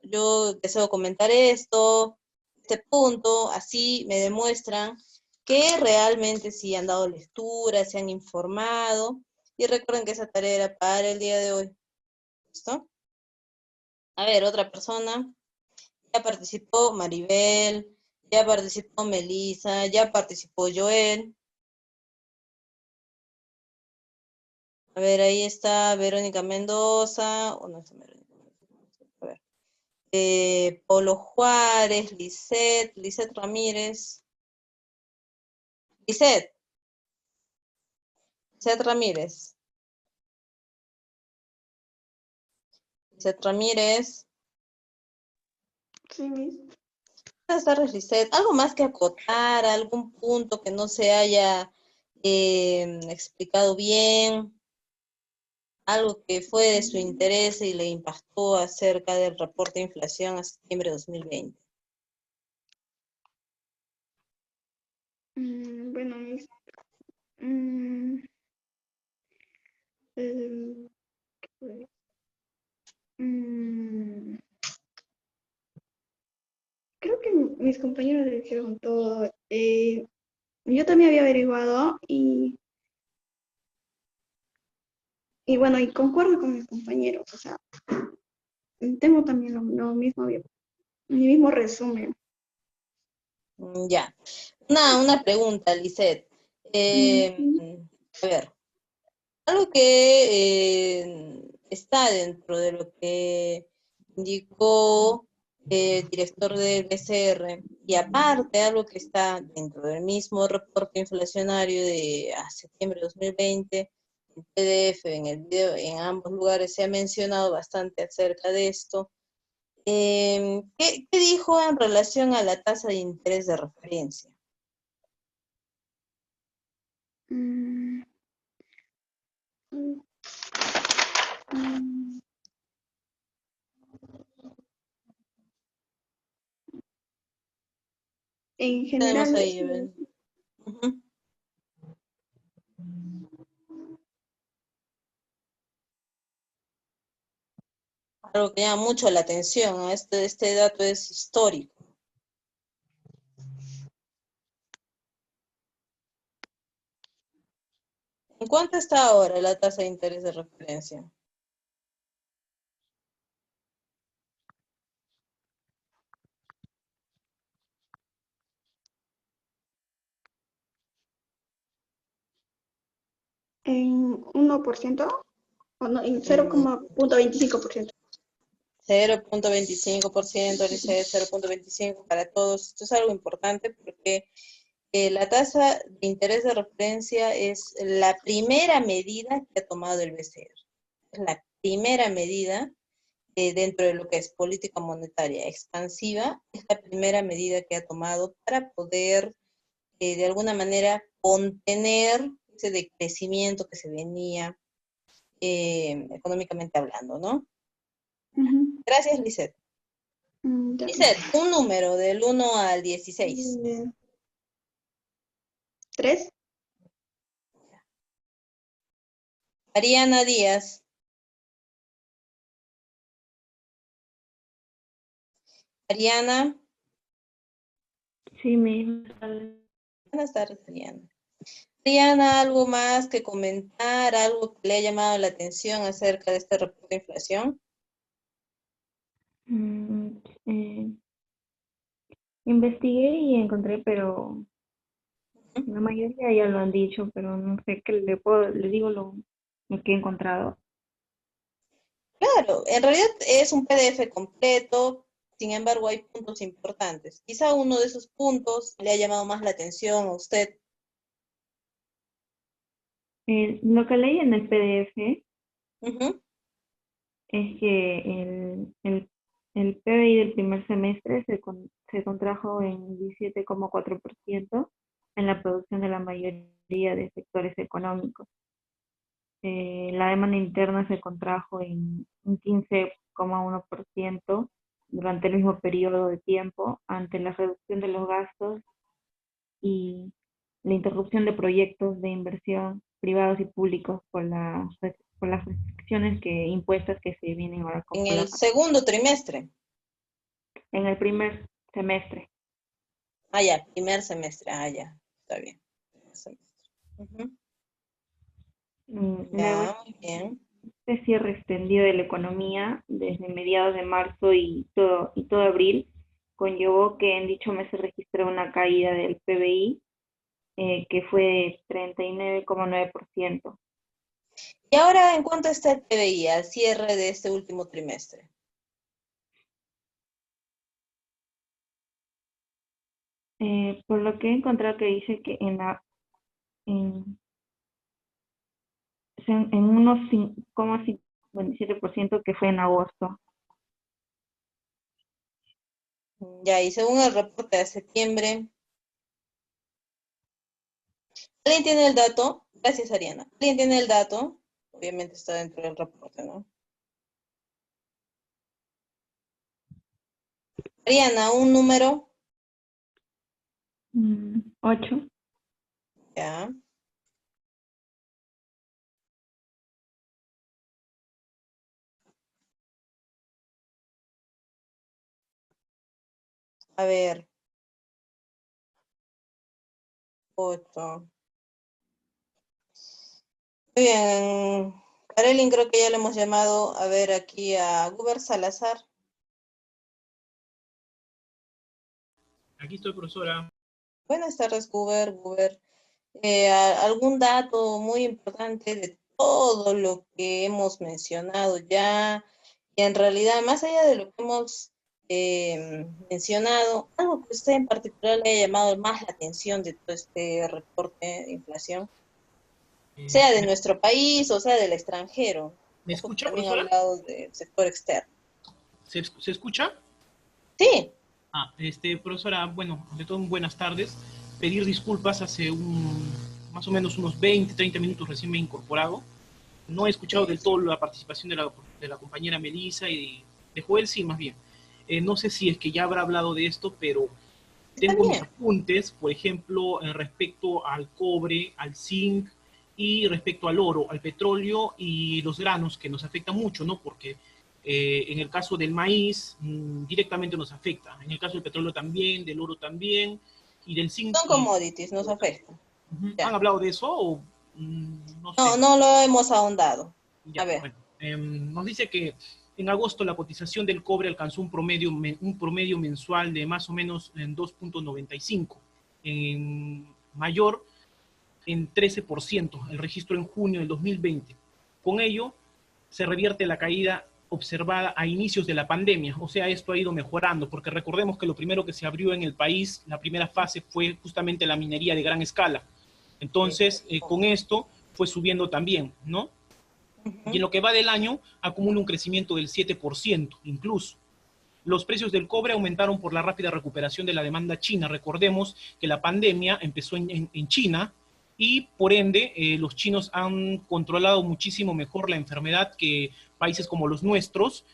Yo deseo comentar esto, este punto, así me demuestran que realmente sí han dado lectura, se han informado, y recuerden que esa tarea era para el día de hoy. ¿Listo? A ver, otra persona. Ya participó Maribel, ya participó Melissa, ya participó Joel. A ver, ahí está Verónica Mendoza, o no está Verónica Mendoza, a ver. Polo Juárez, Lisette Ramírez. Lisette Ramírez. Lisette Ramírez. Sí, Miss. Buenas tardes, Lisette. ¿Algo más que acotar? ¿Algún punto que no se haya explicado bien? ¿Algo que fue de su interés y le impactó acerca del reporte de inflación a septiembre de 2020? Bueno, Miss. mm, eh, pues, mm, creo que mis compañeros le dijeron todo. Yo también había averiguado y bueno, y concuerdo con mis compañeros. O sea, tengo también lo mismo, mi mismo resumen. Ya. Una pregunta, Lisette. Sí. A ver. Algo que está dentro de lo que indicó el director del BCR, y aparte algo que está dentro del mismo reporte inflacionario de septiembre de 2020, en PDF, en el video, en ambos lugares se ha mencionado bastante acerca de esto. ¿Qué dijo en relación a la tasa de interés de referencia? Mm, mm, mm. En Tenemos general, ahí, ujú. Algo que llama mucho la atención, ¿no? Este dato es histórico. ¿En cuánto está ahora la tasa de interés de referencia? en 1% o no, en Mm, 0,25%. 0,25%, dice 0,25 para todos. Esto es algo importante porque la tasa de interés de referencia es la primera medida que ha tomado el BCR. Es la primera medida dentro de lo que es política monetaria expansiva, es la primera medida que ha tomado para poder de alguna manera contener ese decrecimiento que se venía económicamente hablando, ¿no? Ujú. Gracias, Lisette. Ya. Lisette, un número del 1 al 16. 3. Ariana Díaz. Ariana, Sí, buenas tardes, Ariana. Ariana, ¿algo más que comentar? ¿Algo que le ha llamado la atención acerca de este reporte de inflación? mm, eh, investigué y encontré, pero la mayoría ya lo han dicho, pero no sé qué le digo lo que he encontrado. Claro, en realidad es un PDF completo, sin embargo hay puntos importantes. Quizá uno de esos puntos le ha llamado más la atención a usted. Lo que leí en el PDF Ujú. es que el PBI del primer semestre se contrajo en 17,4% en la producción de la mayoría de sectores económicos. La demanda interna se contrajo en un 15,1% durante el mismo periodo de tiempo ante la reducción de los gastos y la interrupción de proyectos de inversión privados y públicos por las restricciones impuestas que se vienen ahora con En la el pandemia. segundo trimestre. En el primer semestre. Ah, ya, primer semestre. Ah, ya, está bien. Primer semestre. Ujú. Luego Ya, muy bien. este cierre extendido de la economía desde mediados de marzo y todo abril conllevó que en dicho mes se registró una caída del PBI que fue de 39,9%. ¿Y ahora en cuánto está el PBI al cierre de este último trimestre? Por lo que he encontrado que dice que en, en unos 5,57% que fue en agosto. Ya, y según el reporte de septiembre, ¿alguien tiene el dato? Gracias, Ariana. ¿Alguien tiene el dato? Obviamente está dentro del reporte, ¿no? Ariana, un número. 8. Ya. A ver, 8. Muy bien. Karelin, creo que ya le hemos llamado a ver aquí a Guber Salazar. Aquí estoy, profesora. Buenas tardes, Guber. ¿Algún dato muy importante todo lo que hemos mencionado ya, y en realidad, más allá de lo que hemos mencionado, algo que usted en particular le haya llamado más la atención de todo este reporte de inflación, sea de nuestro país o sea del extranjero. ¿Me Ojo, escucha, también ha profesora? hablado del sector externo. ¿Se escucha? Sí, Profesora, bueno, de todo, buenas tardes. Pedir disculpas, más o menos unos 20, 30 minutos recién me he incorporado. No he escuchado del todo la participación de la compañera Melissa y de Joel, sí, más bien. No sé si es que ya habrá hablado de esto, pero está tengo mis bien. apuntes, por ejemplo, respecto al cobre, al zinc y respecto al oro, al petróleo y los granos, que nos afecta mucho, ¿no? Porque en el caso del maíz directamente nos afecta, en el caso del petróleo también, del oro también, y del zinc. Son commodities, nos afectan. ¿Han Ya. hablado de eso o no No, sé? no lo hemos ahondado. A Ya, ver. bueno. Nos dice que en agosto la cotización del cobre alcanzó un promedio mensual de más o menos en 2.95, en mayor en 13%, el registro en junio del 2020. Con ello, se revierte la caída observada a inicios de la pandemia, o sea, esto ha ido mejorando, porque recordemos que lo primero que se abrió en el país, la primera fase fue justamente la minería de gran escala. Entonces, con esto fue subiendo también, ¿no? Y en lo que va del año, acumula un crecimiento del 7%, incluso. Los precios del cobre aumentaron por la rápida recuperación de la demanda china. Recordemos que la pandemia empezó en China y por ende los chinos han controlado muchísimo mejor la enfermedad que países como los nuestros.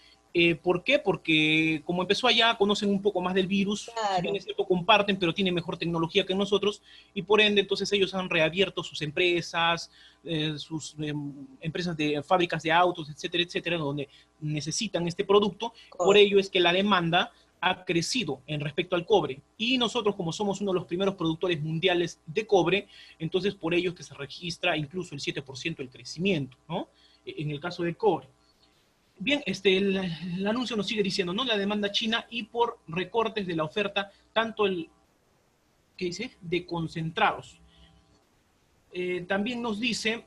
¿Por qué? Porque como empezó allá, conocen un poco más del virus, si bien Claro. es cierto, comparten, pero tienen mejor tecnología que nosotros, y por ende entonces ellos han reabierto sus empresas, sus empresas de fábricas de autos, etcétera, etcétera, donde necesitan este producto. Por ello es que la demanda ha crecido en respecto al cobre. Y nosotros, como somos uno de los primeros productores mundiales de cobre, entonces por ello es que se registra incluso el 7% del crecimiento, ¿no? En el caso del cobre. Bien, el anuncio nos sigue diciendo, ¿no? La demanda china y por recortes de la oferta, tanto ¿qué dice? De concentrados. También nos dice,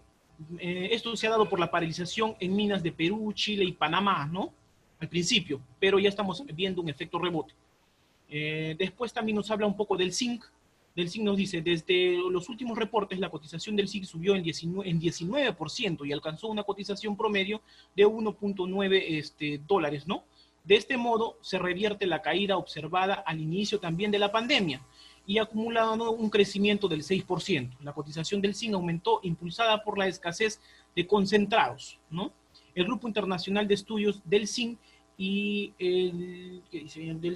esto se ha dado por la paralización en minas de Perú, Chile y Panamá, ¿no? Al principio, pero ya estamos viendo un efecto rebote. Después también nos habla un poco del zinc. Del zinc nos dice, desde los últimos reportes, la cotización del zinc subió en 19% y alcanzó una cotización promedio de 1.9 dólares, ¿no? De este modo, se revierte la caída observada al inicio también de la pandemia y ha acumulado un crecimiento del 6%. La cotización del zinc aumentó impulsada por la escasez de concentrados, ¿no? El Grupo Internacional de Estudios del Zinc del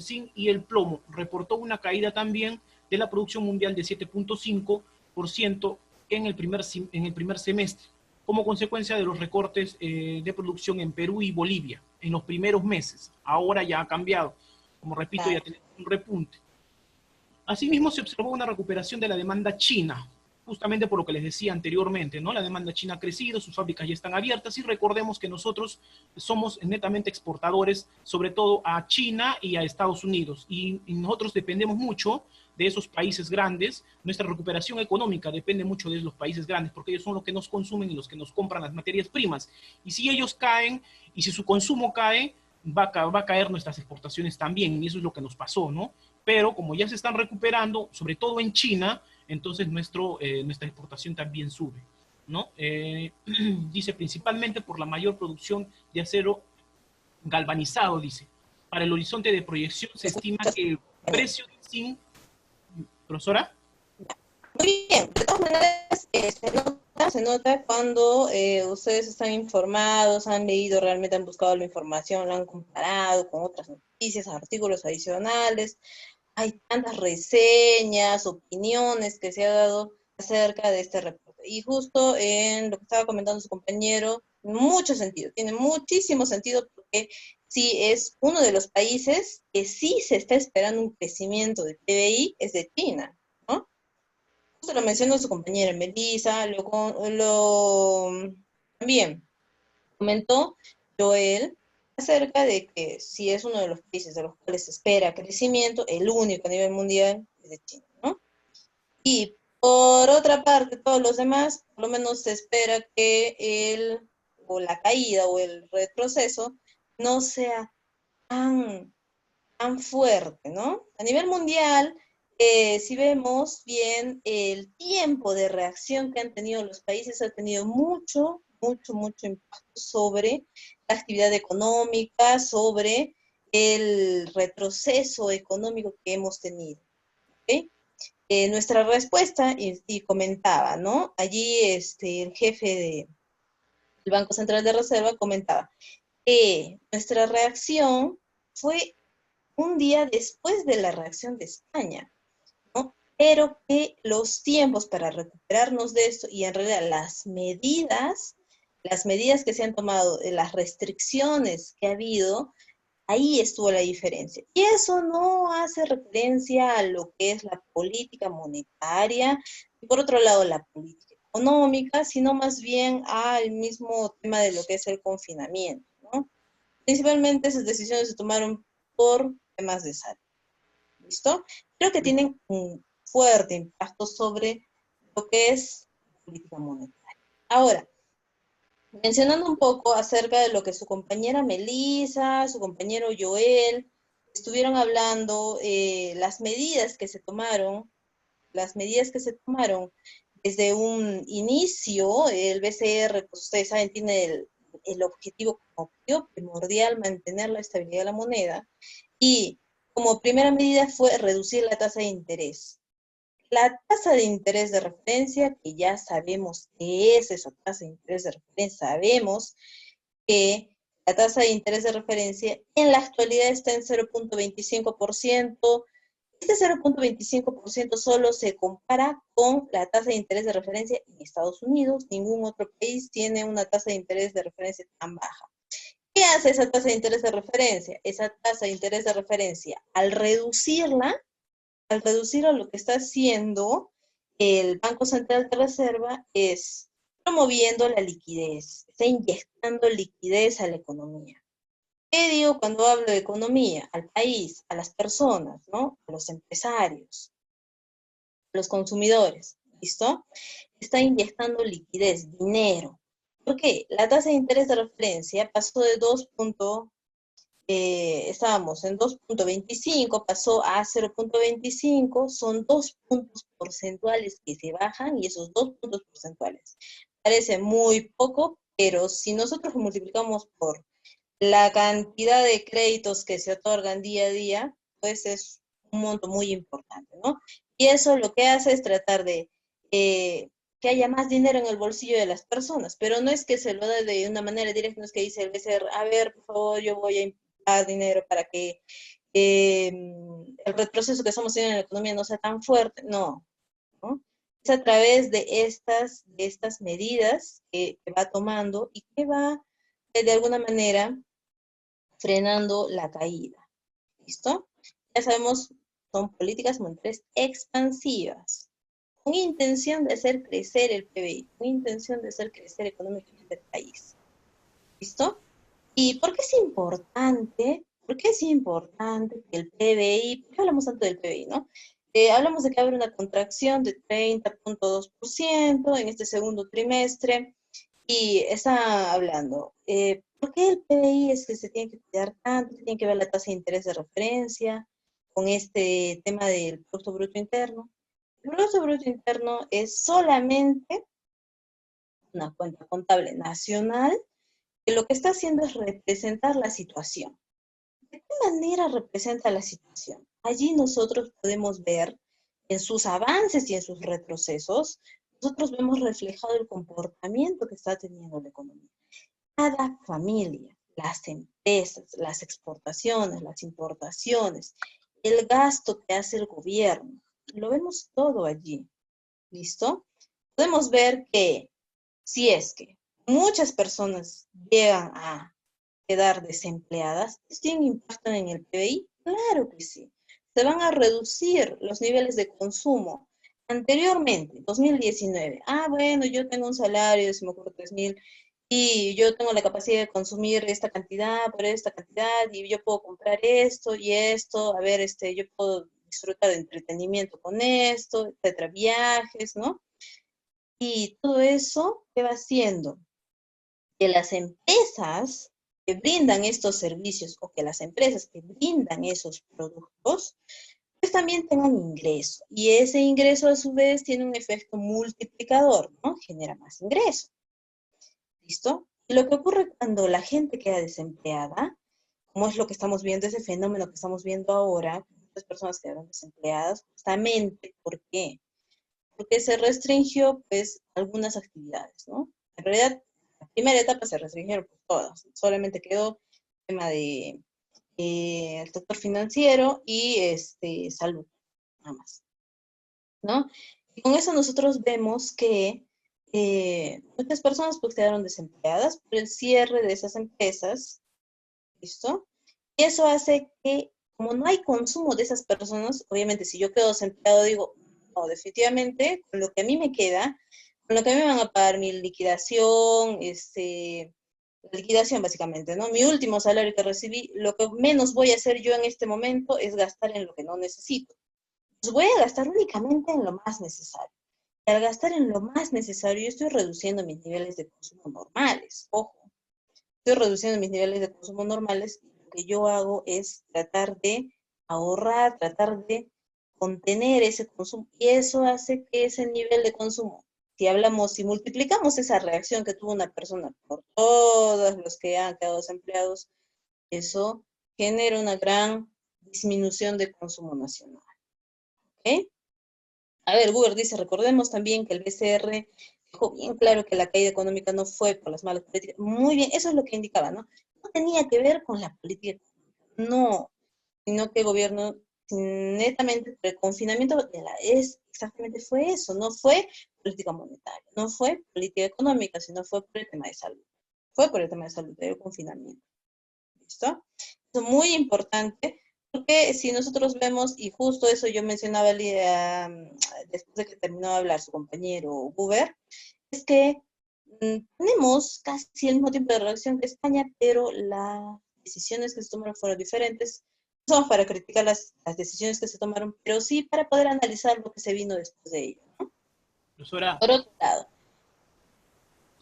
zinc y el plomo reportó una caída también de la producción mundial de 7.5% en el primer semestre, como consecuencia de los recortes de producción en Perú y Bolivia en los primeros meses. Ahora ya ha cambiado. Como repito, ya tenemos un repunte. Asimismo, se observó una recuperación de la demanda china, justamente por lo que les decía anteriormente, ¿no? La demanda china ha crecido, sus fábricas ya están abiertas y recordemos que nosotros somos netamente exportadores, sobre todo a China y a Estados Unidos, y nosotros dependemos mucho de esos países grandes. Nuestra recuperación económica depende mucho de los países grandes, porque ellos son los que nos consumen y los que nos compran las materias primas. Y si ellos caen, y si su consumo cae, va a caer nuestras exportaciones también, y eso es lo que nos pasó, ¿no? Pero como ya se están recuperando, sobre todo en China, entonces nuestra exportación también sube, ¿no? Dice principalmente por la mayor producción de acero galvanizado, dice. Para el horizonte de proyección se estima que el precio del zinc, profesora. Muy bien, de todas maneras, se nota cuando ustedes están informados, han leído, realmente han buscado la información, la han comparado con otras noticias, artículos adicionales. Hay tantas reseñas, opiniones que se ha dado acerca de este reporte. Y justo en lo que estaba comentando su compañero, mucho sentido, tiene muchísimo sentido porque sí es uno de los países que sí se está esperando un crecimiento de PBI, es de China, ¿no? Justo lo mencionó su compañera Melissa, también comentó Joel acerca de que si es uno de los países de los cuales se espera crecimiento, el único a nivel mundial es de China, ¿no? Y Por otra parte, todos los demás, por lo menos se espera que o la caída o el retroceso no sea tan fuerte, ¿no? A nivel mundial, si vemos bien, el tiempo de reacción que han tenido los países ha tenido mucho impacto sobre la actividad económica, sobre el retroceso económico que hemos tenido, ¿ok? Nuestra respuesta, y comentaba, ¿no? Allí el jefe del Banco Central de Reserva comentaba que nuestra reacción fue un día después de la reacción de España, ¿no? Pero que los tiempos para recuperarnos de esto y en realidad las medidas que se han tomado, las restricciones que ha habido, ahí estuvo la diferencia. Y eso no hace referencia a lo que es la política monetaria y por otro lado la política económica, sino más bien al mismo tema de lo que es el confinamiento, ¿no? Principalmente esas decisiones se tomaron por temas de salud. ¿Listo? Creo que tienen un fuerte impacto sobre lo que es la política monetaria. Ahora, mencionando un poco acerca de lo que su compañera Melissa, su compañero Joel, estuvieron hablando, las medidas que se tomaron desde un inicio, el BCR, pues ustedes saben, tiene el objetivo como objetivo primordial mantener la estabilidad de la moneda, y como primera medida fue reducir la tasa de interés. La tasa de interés de referencia, que ya sabemos qué es esa tasa de interés de referencia, sabemos que la tasa de interés de referencia en la actualidad está en 0.25%. Este 0.25% solo se compara con la tasa de interés de referencia en Estados Unidos. Ningún otro país tiene una tasa de interés de referencia tan baja. ¿Qué hace esa tasa de interés de referencia? Esa tasa de interés de referencia, al reducirla, lo que está haciendo el Banco Central de Reserva es promoviendo la liquidez, está inyectando liquidez a la economía. ¿Qué digo cuando hablo de economía? Al país, a las personas, ¿no? A los empresarios, a los consumidores, ¿listo? Está inyectando liquidez, dinero. ¿Por qué? La tasa de interés de referencia pasó de estábamos en 2.25, pasó a 0.25, son 2 puntos porcentuales que se bajan, y esos 2 puntos porcentuales parece muy poco, pero si nosotros multiplicamos por la cantidad de créditos que se otorgan día a día, pues es un monto muy importante, ¿no? Y eso lo que hace es tratar de que haya más dinero en el bolsillo de las personas, pero no es que se lo dé de una manera directa, no es que dice el BCR, a ver, por favor, yo voy a imprimir dinero para que el retroceso que estamos teniendo en la economía no sea tan fuerte, no, ¿no? Es a través de estas medidas que va tomando y que va, de alguna manera, frenando la caída. ¿Listo? Ya sabemos, son políticas monetarias expansivas, con intención de hacer crecer el PBI, con intención de hacer crecer económicamente el país. ¿Listo? ¿Y por qué es importante? ¿Por qué es importante que el PBI, ¿por qué hablamos tanto del PBI, no? Hablamos de que va a haber una contracción de 30.2% en este segundo trimestre, y está hablando, ¿por qué el PBI es que se tiene que cuidar tanto? Se tiene que ver la tasa de interés de referencia con este tema del Producto Bruto Interno. El Producto Bruto Interno es solamente una cuenta contable nacional que lo que está haciendo es representar la situación. ¿De qué manera representa la situación? Allí nosotros podemos ver en sus avances y en sus retrocesos, nosotros vemos reflejado el comportamiento que está teniendo la economía. Cada familia, las empresas, las exportaciones, las importaciones, el gasto que hace el gobierno, lo vemos todo allí. ¿Listo? Podemos ver que si es que muchas personas llegan a quedar desempleadas, ¿esto tiene impacto en el PBI? Claro que sí. Se van a reducir los niveles de consumo. Anteriormente, 2019, bueno, yo tengo un salario, se me ocurre 3.000, y yo tengo la capacidad de consumir esta cantidad por esta cantidad, y yo puedo comprar esto y esto, a ver, yo puedo disfrutar de entretenimiento con esto, etcétera, viajes, ¿no? Y todo eso, ¿qué va haciendo? Que las empresas que brindan estos servicios o que las empresas que brindan esos productos, pues también tengan ingreso. Y ese ingreso a su vez tiene un efecto multiplicador, ¿no? Genera más ingreso. ¿Listo? Y lo que ocurre cuando la gente queda desempleada, como es lo que estamos viendo, ese fenómeno que estamos viendo ahora, muchas personas quedaron desempleadas, justamente, ¿por qué? Porque se restringió, pues, algunas actividades, ¿no? En realidad, la primera etapa se restringieron por todas, solamente quedó el tema de el sector financiero y salud, nada más, ¿no? Y con eso nosotros vemos que muchas personas pues quedaron desempleadas por el cierre de esas empresas, ¿listo? Y eso hace que, como no hay consumo de esas personas, obviamente si yo quedo desempleado digo, no, definitivamente, con lo que a mí me queda, con lo que a mí me van a pagar mi liquidación, la liquidación básicamente, ¿no? Mi último salario que recibí, lo que menos voy a hacer yo en este momento es gastar en lo que no necesito. Pues voy a gastar únicamente en lo más necesario. Y al gastar en lo más necesario, yo estoy reduciendo mis niveles de consumo normales. Ojo, estoy reduciendo mis niveles de consumo normales y lo que yo hago es tratar de ahorrar, tratar de contener ese consumo. Y eso hace que ese nivel de consumo, si multiplicamos esa reacción que tuvo una persona por todos los que han quedado desempleados, eso genera una gran disminución de consumo nacional. ¿Ok? A ver, Google dice, recordemos también que el BCR dejó bien claro que la caída económica no fue por las malas políticas. Muy bien, eso es lo que indicaba, ¿no? No tenía que ver con la política económica, no, sino que el gobierno netamente por el confinamiento exactamente fue eso, no fue política monetaria, no fue política económica, sino fue por el tema de salud. Fue por el tema de salud, del confinamiento. ¿Listo? Eso es muy importante, porque si nosotros vemos, y justo eso yo mencionaba después de que terminó de hablar su compañero Buber, es que tenemos casi el mismo tiempo de reacción que España, pero las decisiones que se tomaron fueron diferentes. No somos para criticar las decisiones que se tomaron, pero sí para poder analizar lo que se vino después de ello, ¿no? Profesora, Por otro lado,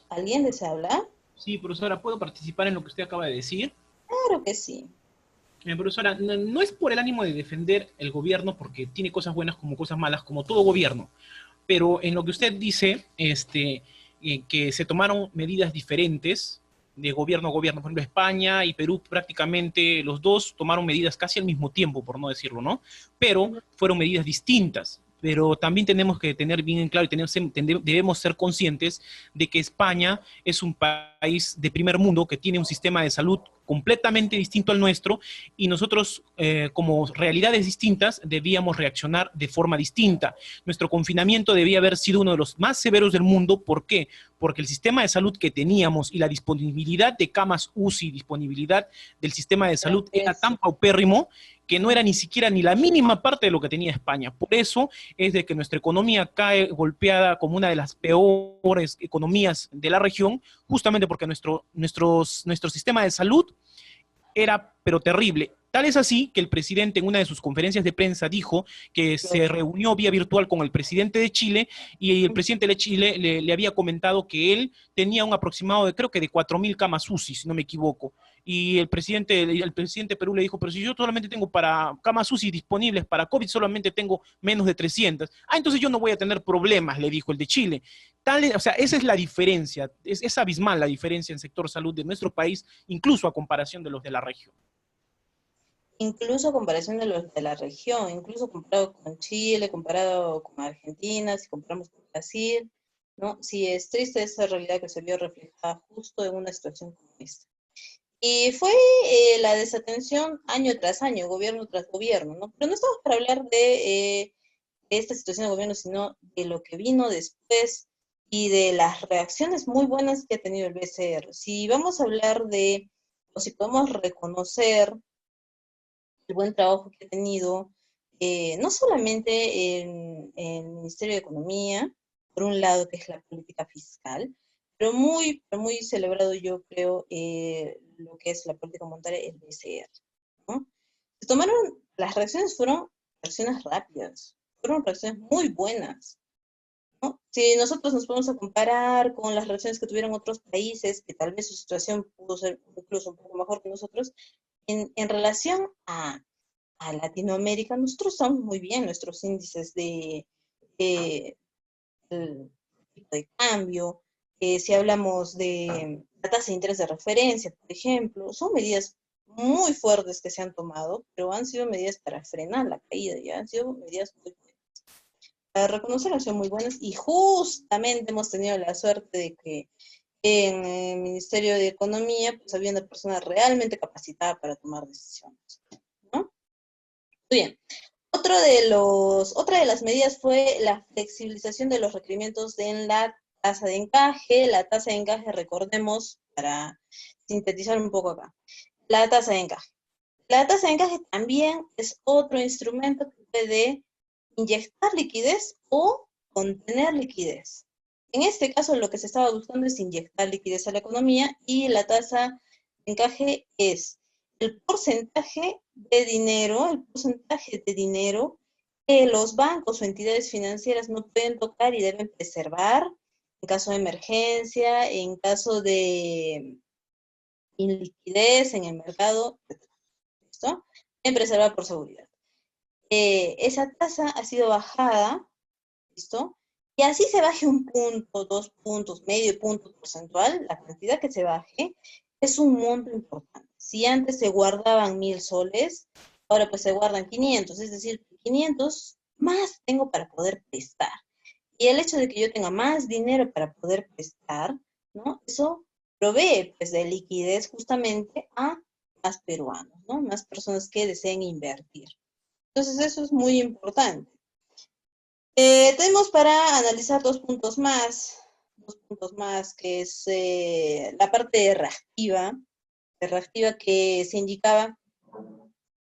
¿alguien desea hablar? sí, profesora, ¿puedo participar en lo que usted acaba de decir? Claro que sí. Profesora, no es por el ánimo de defender el gobierno, porque tiene cosas buenas como cosas malas, como todo gobierno, pero en lo que usted dice, que se tomaron medidas diferentes de gobierno a gobierno. Por ejemplo, España y Perú prácticamente los dos tomaron medidas casi al mismo tiempo, por no decirlo, ¿no? Pero fueron medidas distintas. Pero también tenemos que tener bien en claro y debemos ser conscientes de que España es un país de primer mundo que tiene un sistema de salud completamente distinto al nuestro y nosotros, como realidades distintas, debíamos reaccionar de forma distinta. Nuestro confinamiento debía haber sido uno de los más severos del mundo. ¿Por qué? Porque el sistema de salud que teníamos y la disponibilidad de camas UCI, disponibilidad del sistema de salud era tan paupérrimo que no era ni siquiera ni la mínima parte de lo que tenía España. Por eso es de que nuestra economía cae golpeada como una de las peores economías de la región, justamente porque nuestro sistema de salud era pero terrible. Tal es así que el presidente en una de sus conferencias de prensa dijo que se reunió vía virtual con el presidente de Chile y el presidente de Chile le había comentado que él tenía un aproximado de creo que de 4.000 camas UCI, si no me equivoco. Y el presidente de Perú le dijo, pero si yo solamente tengo para camas UCI disponibles para COVID, solamente tengo menos de 300. Ah, entonces yo no voy a tener problemas, le dijo el de Chile. O sea, esa es la diferencia, es abismal la diferencia en sector salud de nuestro país, incluso a comparación de los de la región. Incluso a comparación de los de la región, incluso comparado con Chile, comparado con Argentina, si comparamos con Brasil, ¿no? Sí, es triste esa realidad que se vio reflejada justo en una situación como esta. Y fue la desatención año tras año, gobierno tras gobierno, ¿no? Pero no estamos para hablar de esta situación de gobierno, sino de lo que vino después y de las reacciones muy buenas que ha tenido el BCR. Si vamos a hablar o si podemos reconocer el buen trabajo que ha tenido, no solamente en el Ministerio de Economía, por un lado, que es la política fiscal, pero muy celebrado, yo creo, lo que es la política monetaria, el BCR, ¿no? Las reacciones fueron reacciones rápidas, fueron reacciones muy buenas, ¿no? Si nosotros nos vamos a comparar con las reacciones que tuvieron otros países, que tal vez su situación pudo ser incluso un poco mejor que nosotros, en relación a Latinoamérica, nosotros estamos muy bien, nuestros índices de tipo de cambio, si hablamos de la tasa de interés de referencia, por ejemplo, son medidas muy fuertes que se han tomado, pero han sido medidas para frenar la caída, ya han sido medidas muy buenas. Para reconocer han sido muy buenas y justamente hemos tenido la suerte de que en el Ministerio de Economía pues había una persona realmente capacitada para tomar decisiones, ¿no? Muy bien. Otra de las medidas fue la flexibilización de los requerimientos en la tasa de encaje. La tasa de encaje, recordemos, para sintetizar un poco acá, la tasa de encaje. La tasa de encaje también es otro instrumento que puede inyectar liquidez o contener liquidez. En este caso, lo que se estaba buscando es inyectar liquidez a la economía y la tasa de encaje es el porcentaje de dinero que los bancos o entidades financieras no pueden tocar y deben preservar en caso de emergencia, en caso de iliquidez en el mercado, ¿listo? Deben preservar por seguridad. Esa tasa ha sido bajada, ¿listo? Y así se baje 1 punto, 2 puntos, medio punto porcentual, la cantidad que se baje es un monto importante. Si antes se guardaban 1.000 soles, ahora pues se guardan 500, es decir, 500 más tengo para poder prestar. Y el hecho de que yo tenga más dinero para poder prestar, ¿no? Eso provee pues de liquidez justamente a más peruanos, ¿no? Más personas que deseen invertir. Entonces eso es muy importante. Tenemos para analizar dos puntos más, que es la parte reactiva que se indicaba,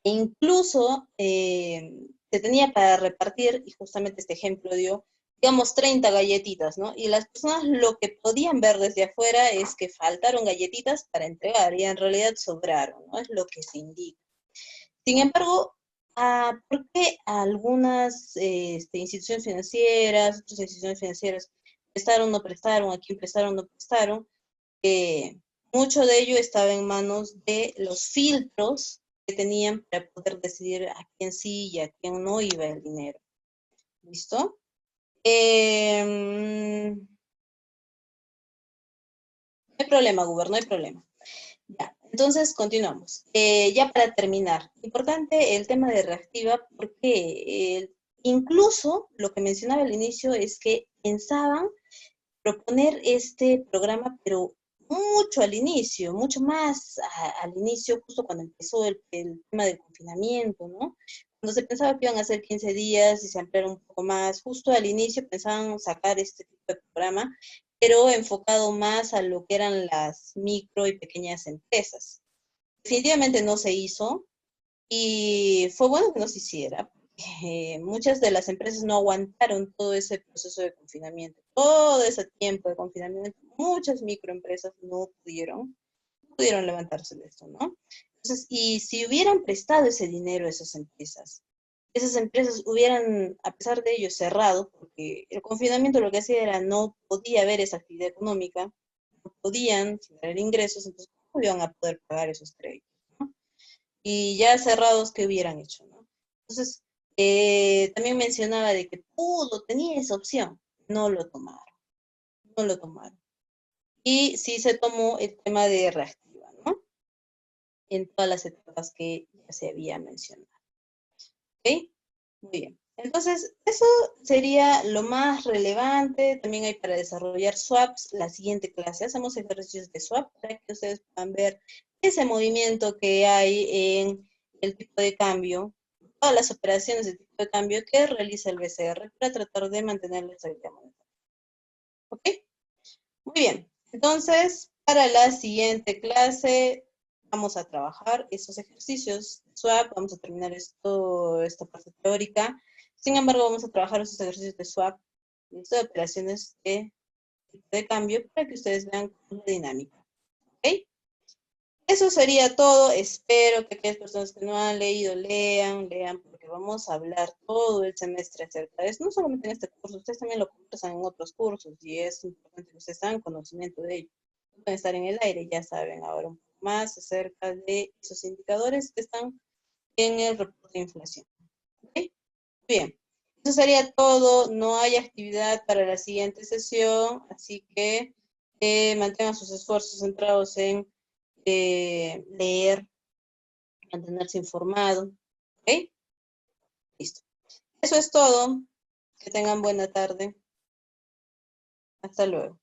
e incluso se tenía para repartir, y justamente este ejemplo dio, digamos, 30 galletitas, ¿no? Y las personas lo que podían ver desde afuera es que faltaron galletitas para entregar, y en realidad sobraron, ¿no? Es lo que se indica. Sin embargo, ¿por qué algunas instituciones financieras, otras instituciones financieras prestaron, no prestaron, a quién prestaron, no prestaron? Mucho de ello estaba en manos de los filtros que tenían para poder decidir a quién sí y a quién no iba el dinero. ¿Listo? No hay problema, Guber, no hay problema. Ya, entonces continuamos. Ya para terminar, importante el tema de reactiva, porque incluso lo que mencionaba al inicio es que pensaban proponer este programa, pero mucho al inicio, mucho más al inicio, justo cuando empezó el tema del confinamiento, ¿no? Cuando se pensaba que iban a ser 15 días y se ampliaron un poco más, justo al inicio pensaban sacar este tipo de programa, pero enfocado más a lo que eran las micro y pequeñas empresas. Definitivamente no se hizo, y fue bueno que no se hiciera, porque muchas de las empresas no aguantaron todo ese proceso de confinamiento. Todo ese tiempo de confinamiento, muchas microempresas no pudieron levantarse de esto, ¿no? Entonces, y si hubieran prestado ese dinero a esas empresas hubieran, a pesar de ello, cerrado, porque el confinamiento lo que hacía era no podía haber esa actividad económica, no podían generar ingresos, entonces ¿cómo iban a poder pagar esos créditos, ¿no? Y ya cerrados, ¿qué hubieran hecho, no? Entonces, también mencionaba de que tenía esa opción, no lo tomaron. Y sí se tomó el tema de reactiva, ¿no? En todas las etapas que ya se había mencionado. ¿Ok? Muy bien. Entonces, eso sería lo más relevante. También hay para desarrollar swaps. La siguiente clase hacemos ejercicios de swap para que ustedes puedan ver ese movimiento que hay en el tipo de cambio, todas las operaciones de tipo de cambio que realiza el BCR para tratar de mantener la estabilidad monetaria. ¿Ok? Muy bien. Entonces, para la siguiente clase vamos a trabajar esos ejercicios de swap, vamos a terminar esta parte teórica. Sin embargo, vamos a trabajar esos ejercicios de swap, de operaciones de cambio, para que ustedes vean la dinámica. ¿Ok? Eso sería todo. Espero que aquellas personas que no han leído, lean, porque vamos a hablar todo el semestre acerca de eso, no solamente en este curso, ustedes también lo conversan en otros cursos y es importante que ustedes tengan conocimiento de ello. Pueden estar en el aire, ya saben ahora un poco más acerca de esos indicadores que están en el reporte de inflación. ¿Okay? Bien, eso sería todo, no hay actividad para la siguiente sesión, así que mantengan sus esfuerzos centrados en leer, mantenerse informado. ¿Ok? Listo. Eso es todo. Que tengan buena tarde. Hasta luego.